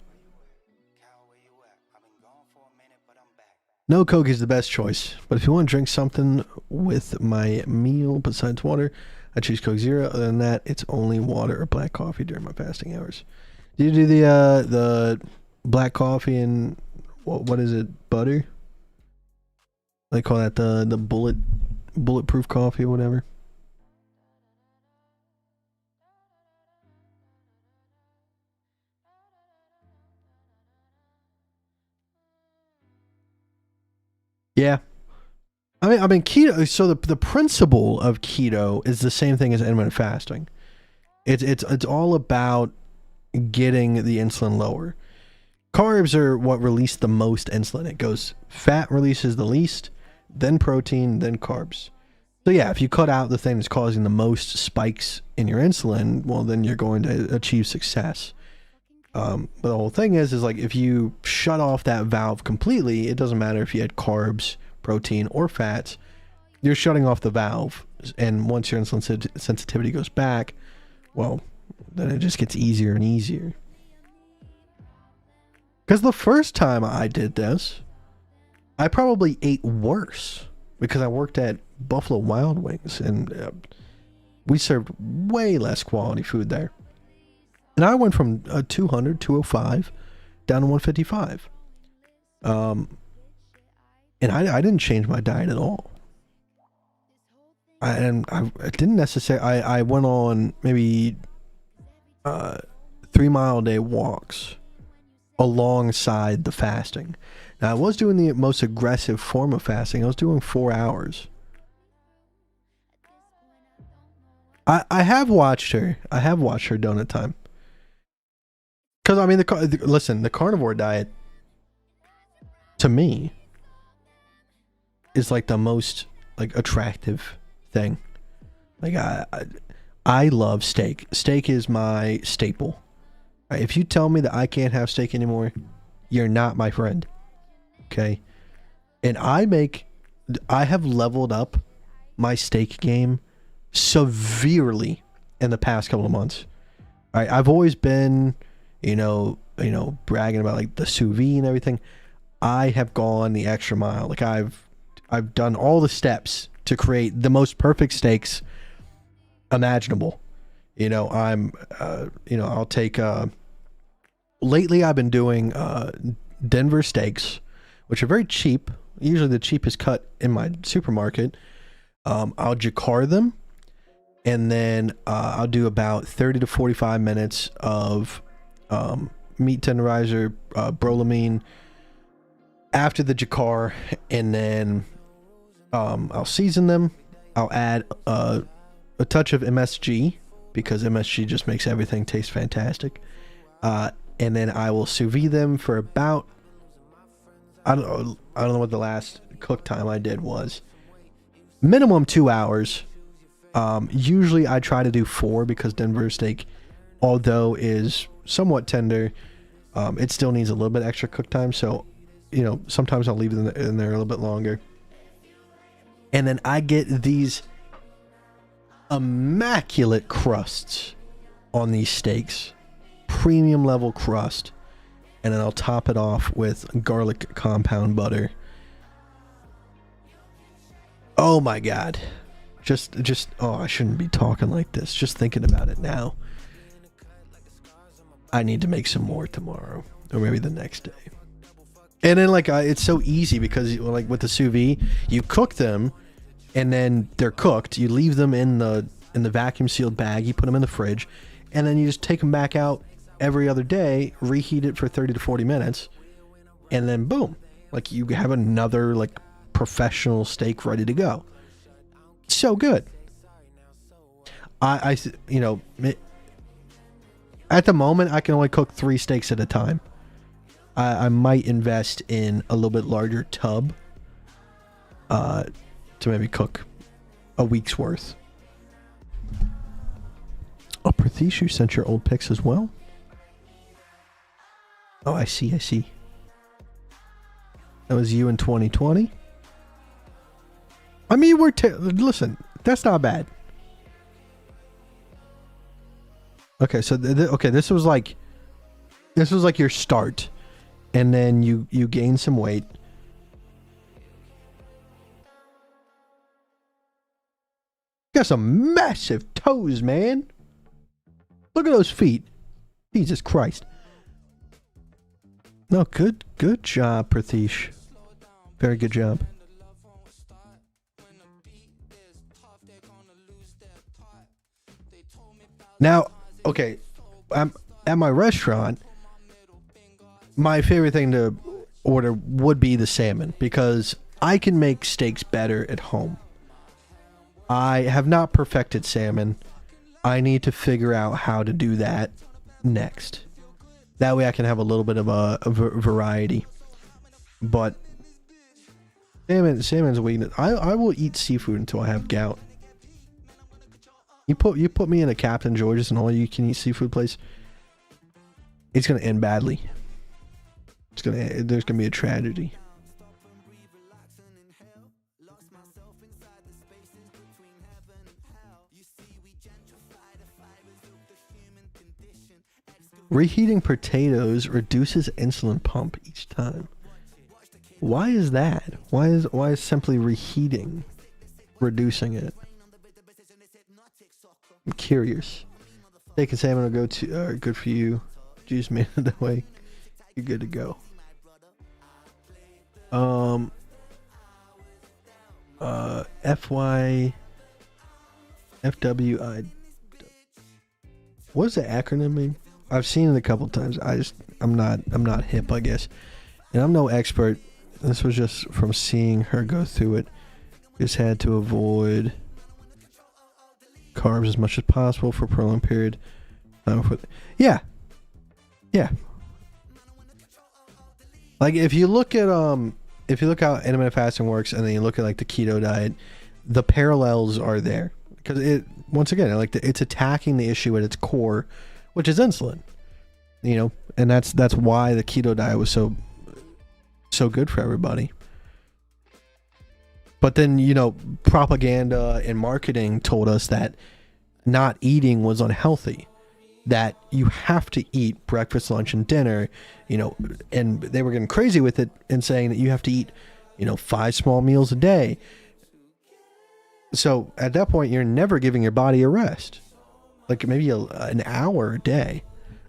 No Coke is the best choice, but if you want to drink something with my meal besides water, I choose Coke Zero. Other than that, it's only water or black coffee during my fasting hours. Do you do the black coffee and what is it, butter? They call that the bulletproof coffee or whatever. Yeah. I mean keto, so the principle of keto is the same thing as intermittent fasting. It's all about getting the insulin lower. Carbs are what release the most insulin. It goes fat releases the least, then protein, then carbs. So yeah, if you cut out the thing that's causing the most spikes in your insulin, well then you're going to achieve success. But the whole thing is like if you shut off that valve completely, it doesn't matter if you had carbs, protein, or fats, you're shutting off the valve, and once your insulin sensitivity goes back, well, then it just gets easier and easier. Because the first time I did this, I probably ate worse because I worked at Buffalo Wild Wings, and we served way less quality food there. And I went from 200, 205 down to 155. And I didn't change my diet at all. I didn't necessarily. I went on maybe 3 mile a day walks alongside the fasting. Now I was doing the most aggressive form of fasting. I was doing 4 hours. I have watched her. I have watched her donut time. Because I mean, listen, the carnivore diet to me is like the most like attractive thing. Like I love steak. Steak is my staple. If you tell me that I can't have steak anymore, you're not my friend. Okay? And I have leveled up my steak game severely in the past couple of months. I've always been, you know, bragging about like the sous vide and everything. I have gone the extra mile. Like I've done all the steps to create the most perfect steaks imaginable. You know, I'll take lately I've been doing Denver steaks, which are very cheap, usually the cheapest cut in my supermarket. I'll jacquard them, and then I'll do about 30 to 45 minutes of meat tenderizer, brolamine after the jacquard, and then I'll season them. I'll add a touch of MSG because MSG just makes everything taste fantastic. And then I will sous vide them for about, I don't know what the last cook time I did was. Minimum 2 hours. Usually I try to do 4 because Denver steak, although is somewhat tender, it still needs a little bit extra cook time. So, you know, sometimes I'll leave it in there a little bit longer. And then I get these immaculate crusts on these steaks. Premium level crust. And then I'll top it off with garlic compound butter. Oh my God. Just, oh, I shouldn't be talking like this. Just thinking about it now. I need to make some more tomorrow. Or maybe the next day. And then like, it's so easy because like with the sous vide, you cook them and then they're cooked. You leave them in the vacuum sealed bag. You put them in the fridge and then you just take them back out every other day, reheat it for 30 to 40 minutes. And then boom, like you have another like professional steak ready to go. So good. I you know, at the moment I can only cook 3 steaks at a time. I might invest in a little bit larger tub to maybe cook a week's worth. Oh, Pratheesh, you sent your old pics as well? Oh, I see. That was you in 2020. I mean, listen, that's not bad. Okay, so this was like your start, and then you gained some weight. Got some massive toes, man. Look at those feet. Jesus Christ. No, good job, Pratheesh. Very good job. Now, okay, at my restaurant, my favorite thing to order would be the salmon because I can make steaks better at home. I have not perfected salmon. I need to figure out how to do that next. That way I can have a little bit of a variety. But salmon's a weakness. I will eat seafood until I have gout. You put me in a Captain George's and all you can eat seafood place, it's gonna end badly. There's gonna be a tragedy. Reheating potatoes reduces insulin pump each time. Why is that? Why is simply reheating reducing it? I'm curious. Steak and salmon will go to good for you. Juice made it that way. You're good to go. FWI. What does the acronym mean? I've seen it a couple times. I'm not hip, I guess. And I'm no expert. This was just from seeing her go through it. Just had to avoid carbs as much as possible for a prolonged period. Yeah. Like if you look at how intermittent fasting works, and then you look at like the keto diet, the parallels are there because it once again it's attacking the issue at its core, which is insulin. You know, and that's why the keto diet was so good for everybody. But then, you know, propaganda and marketing told us that not eating was unhealthy, that you have to eat breakfast, lunch, and dinner, you know, and they were getting crazy with it and saying that you have to eat, you know, 5 small meals a day. So at that point, you're never giving your body a rest, like maybe an hour a day.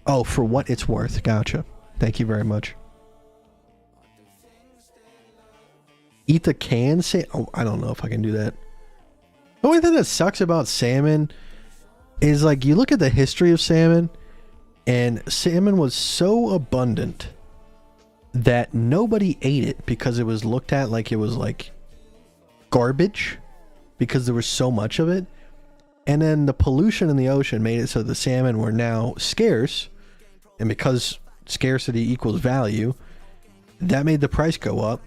Oh, for what it's worth. Gotcha. Thank you very much. Eat the canned salmon. Oh, I don't know if I can do that. The only thing that sucks about salmon is like you look at the history of salmon, and salmon was so abundant that nobody ate it because it was looked at like it was like garbage because there was so much of it. And then the pollution in the ocean made it so the salmon were now scarce, and because scarcity equals value, that made the price go up.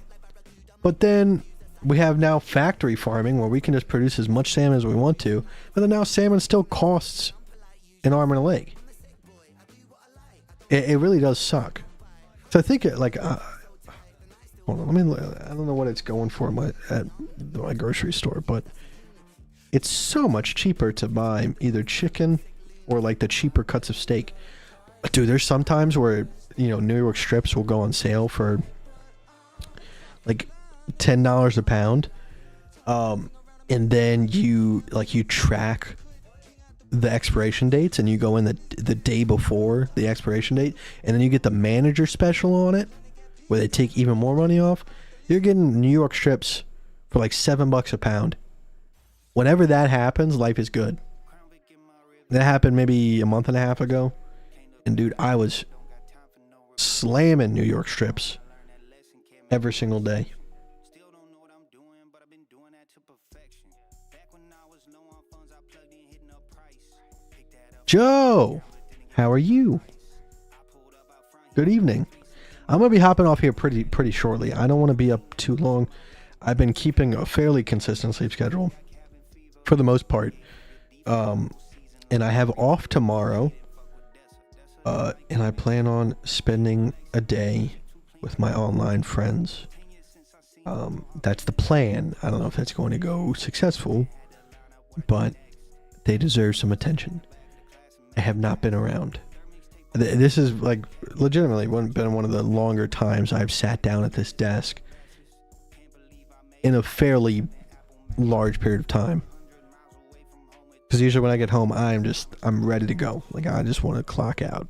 But then we have now factory farming where we can just produce as much salmon as we want to, but then now salmon still costs an arm and a leg. It really does suck. So I think hold on, I don't know what it's going for at my grocery store, but it's so much cheaper to buy either chicken or like the cheaper cuts of steak. Dude, there's sometimes where, you know, New York strips will go on sale for like $10 a pound, and then you track the expiration dates, and you go in the day before the expiration date, and then you get the manager special on it where they take even more money off. You're getting New York strips for like $7 a pound. Whenever that happens, life is good. That happened maybe a month and a half ago, and dude, I was slamming New York strips every single day. Joe, how are you? Good evening. I'm gonna be hopping off here pretty shortly. I don't want to be up too long. I've been keeping a fairly consistent sleep schedule for the most part, and I have off tomorrow, and I plan on spending a day with my online friends. That's the plan. I don't know if that's going to go successful, but they deserve some attention. I have not been around. This is like legitimately been one of the longer times I've sat down at this desk in a fairly large period of time. Because usually when I get home, I'm ready to go. Like I just want to clock out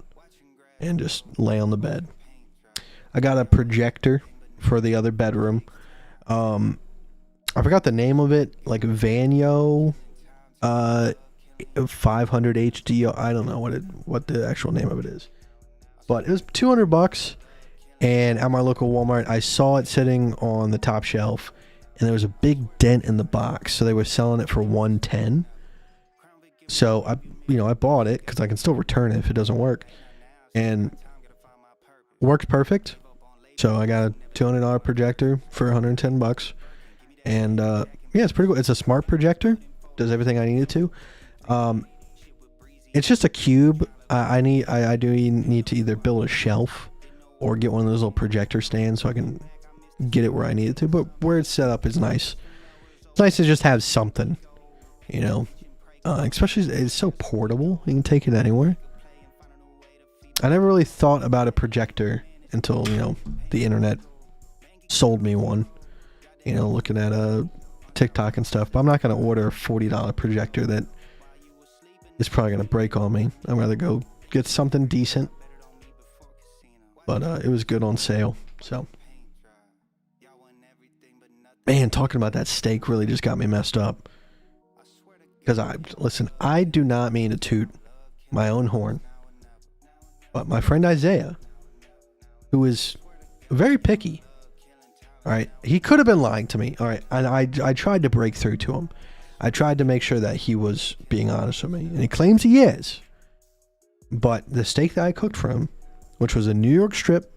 and just lay on the bed. I got a projector for the other bedroom. I forgot the name of it, like Vanyo 500 HD. I don't know what the actual name of it is, but it was $200. And at my local Walmart, I saw it sitting on the top shelf, and there was a big dent in the box, so they were selling it for $110. So I bought it because I can still return it if it doesn't work, and worked perfect. So I got a $200 projector for $110, and yeah, it's pretty cool. It's a smart projector, does everything I need it to. It's just a cube. I do need to either build a shelf or get one of those little projector stands so I can get it where I need it to. But where it's set up is nice. It's nice to just have something, you know. Especially it's so portable. You can take it anywhere. I never really thought about a projector until, the internet sold me one. Looking at TikTok and stuff. But I'm not going to order a $40 projector that is probably going to break on me. I'd rather go get something decent. But it was good on sale. So, man, talking about that steak really just got me messed up. Because I do not mean to toot my own horn. But my friend Isaiah, who is very picky, all right, he could have been lying to me, all right, and I tried to break through to him. I tried to make sure that he was being honest with me, and he claims he is. But the steak that I cooked for him, which was a New York strip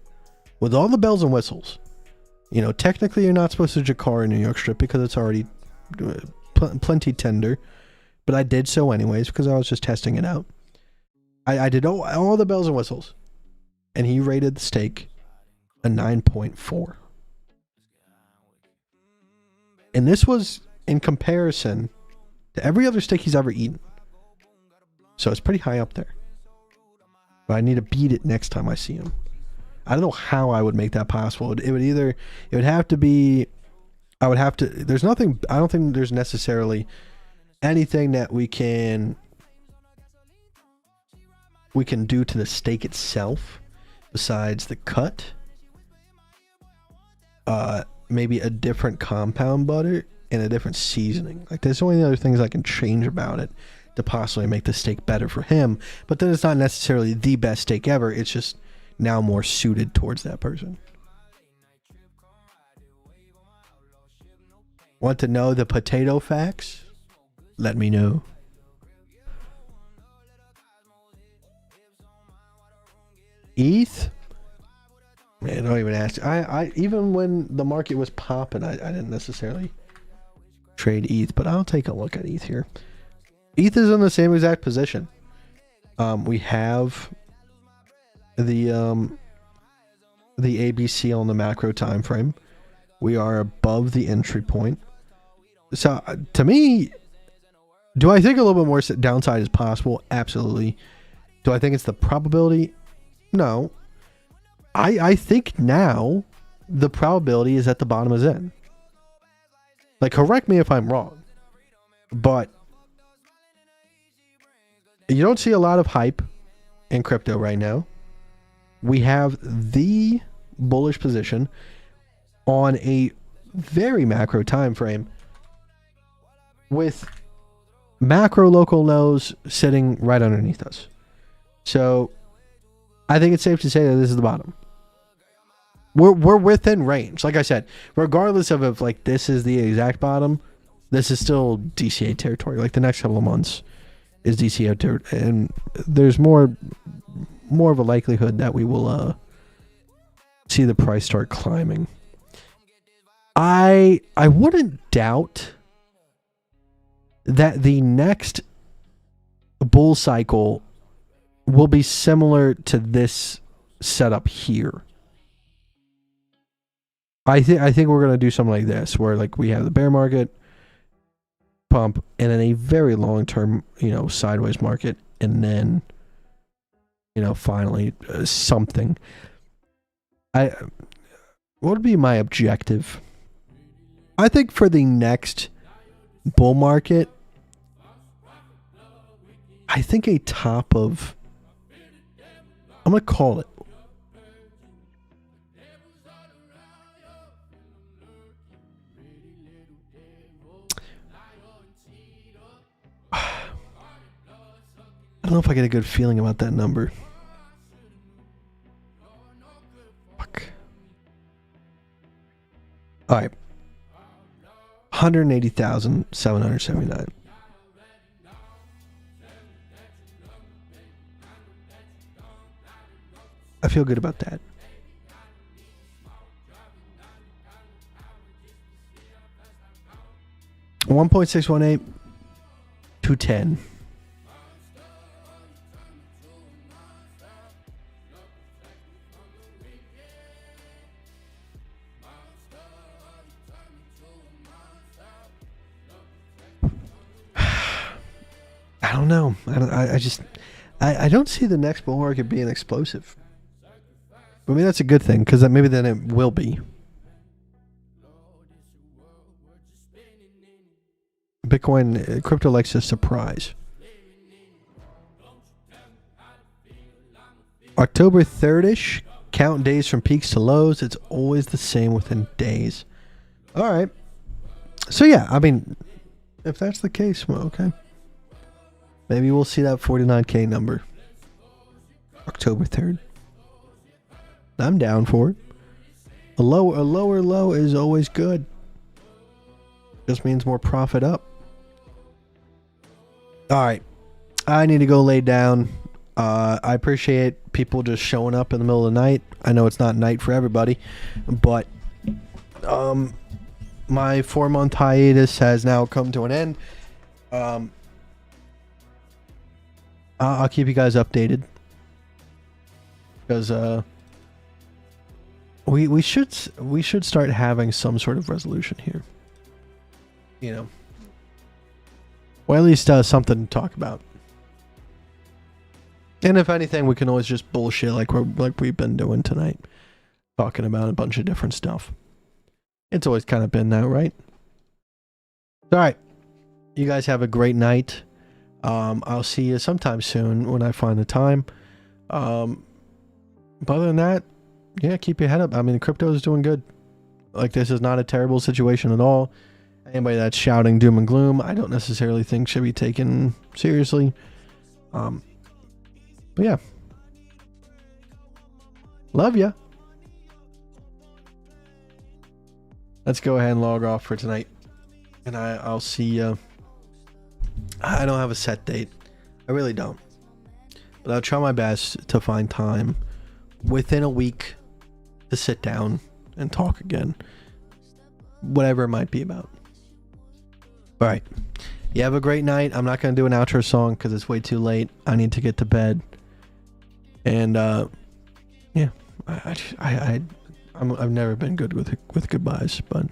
with all the bells and whistles, technically you're not supposed to jacquard a New York strip because it's already plenty tender, but I did so anyways because I was just testing it out. I did all the bells and whistles, and he rated the steak a 9.4. And this was in comparison to every other steak he's ever eaten. So it's pretty high up there. But I need to beat it next time I see him. I don't know how I would make that possible. It would have to be, I don't think there's necessarily anything that we can do to the steak itself besides the cut. Maybe a different compound butter and a different seasoning. Like, there's only other things I can change about it to possibly make the steak better for him. But then it's not necessarily the best steak ever. It's just now more suited towards that person. Want to know the potato facts? Let me know. ETH? Man, don't even ask. I even when the market was popping, I didn't necessarily trade ETH, but I'll take a look at ETH here. ETH is in the same exact position. We have the ABC on the macro time frame. We are above the entry point. So to me, do I think a little bit more downside is possible? Absolutely. Do I think it's the probability? No. I think now the probability is that the bottom is in. Like, correct me if I'm wrong, but you don't see a lot of hype in crypto right now. We have the bullish position on a very macro time frame with macro local lows sitting right underneath us. So I think it's safe to say that this is the bottom. We're within range. Like I said, regardless of if like this is the exact bottom, this is still DCA territory. Like, the next couple of months is DCA territory, and there's more of a likelihood that we will see the price start climbing. I wouldn't doubt that the next bull cycle will be similar to this setup here. I think we're gonna do something like this, where like we have the bear market pump, and then a very long term, sideways market, and then, finally something. What would be my objective? I think for the next bull market, I think a top of, I'm gonna call it, I don't know if I get a good feeling about that number. Fuck. All right. 180,779. I feel good about that. $1.618 to 10. I don't know. I don't see the next bull market being explosive. But maybe that's a good thing, because maybe then it will be. Bitcoin, crypto likes to surprise. October 3rd-ish, count days from peaks to lows. It's always the same within days. All right. So yeah, I mean, if that's the case, well, okay. Maybe we'll see that 49K number. October 3rd. I'm down for it. A lower low is always good. Just means more profit up. All right. I need to go lay down. I appreciate people just showing up in the middle of the night. I know it's not night for everybody, but my 4-month hiatus has now come to an end. I'll keep you guys updated, because we should start having some sort of resolution here. You know, or at least something to talk about. And if anything, we can always just bullshit like we've been doing tonight, talking about a bunch of different stuff. It's always kind of been that, right? All right, you guys have a great night. I'll see you sometime soon when I find the time. But other than that, yeah, keep your head up. I mean, crypto is doing good. Like, this is not a terrible situation at all. Anybody that's shouting doom and gloom, I don't necessarily think should be taken seriously. But yeah, love ya. Let's go ahead and log off for tonight, and I'll see you. I don't have a set date. I really don't. But I'll try my best to find time within a week to sit down and talk again. Whatever it might be about. All right. You have a great night. I'm not going to do an outro song because it's way too late. I need to get to bed. And yeah, I've never been good with goodbyes, but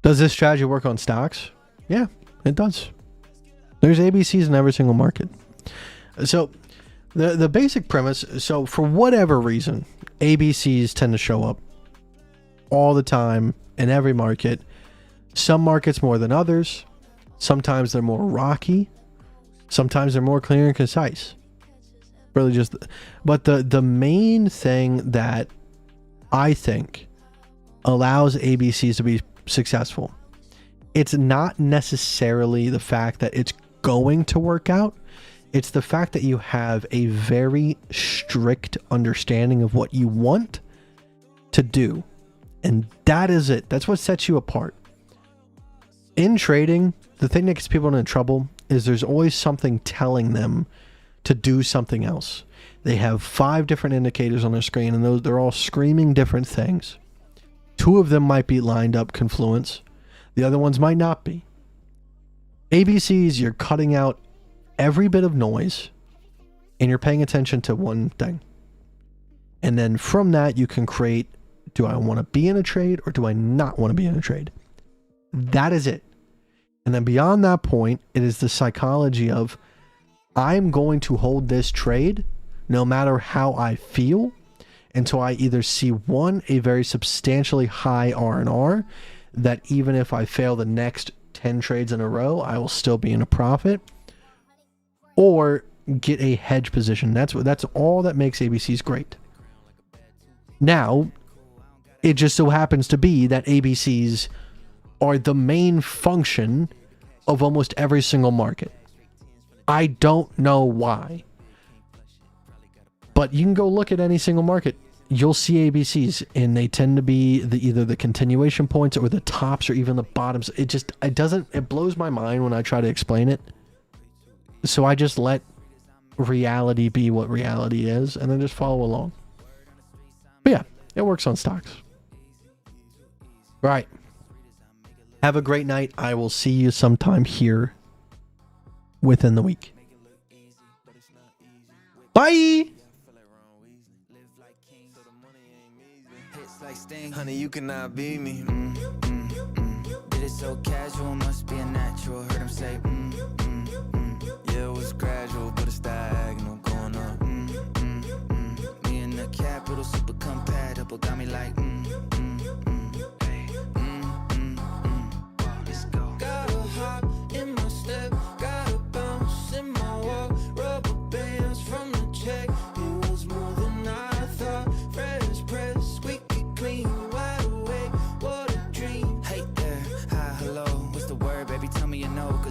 does this strategy work on stocks? Yeah, it does. There's ABCs in every single market. So the basic premise, so for whatever reason, ABCs tend to show up all the time in every market. Some markets more than others. Sometimes they're more rocky. Sometimes they're more clear and concise. Really just, but the main thing that I think allows ABCs to be successful, it's not necessarily the fact that it's going to work out. It's the fact that you have a very strict understanding of what you want to do. And that is it. That's what sets you apart. In trading, the thing that gets people into trouble is there's always something telling them to do something else. They have 5 different indicators on their screen, and they're all screaming different things. 2 of them might be lined up confluence. The other ones might not be. ABCs, you're cutting out every bit of noise, and you're paying attention to one thing. And then from that, you can create, do I want to be in a trade or do I not want to be in a trade? That is it. And then beyond that point, it is the psychology of, I'm going to hold this trade no matter how I feel until I either see a very substantially high R&R that even if I fail the next 10 trades in a row, I will still be in a profit, or get a hedge position. That's all that makes ABCs great. Now, it just so happens to be that ABCs are the main function of almost every single market. I don't know why. But you can go look at any single market. You'll see ABCs, and they tend to be either the continuation points or the tops or even the bottoms. It blows my mind when I try to explain it. So I just let reality be what reality is, and then just follow along. But yeah, it works on stocks. Right. Have a great night. I will see you sometime here within the week. Bye. Honey, you cannot be me. Did it so casual, must be a natural. Heard him say, Yeah, it was gradual, but it's diagonal going up. Me and the capital super compatible, got me like Let's go. Gotta hop in my step, gotta bounce in my walk. Rubber bands from the check, it was more than I thought. Fresh press, squeaky clean.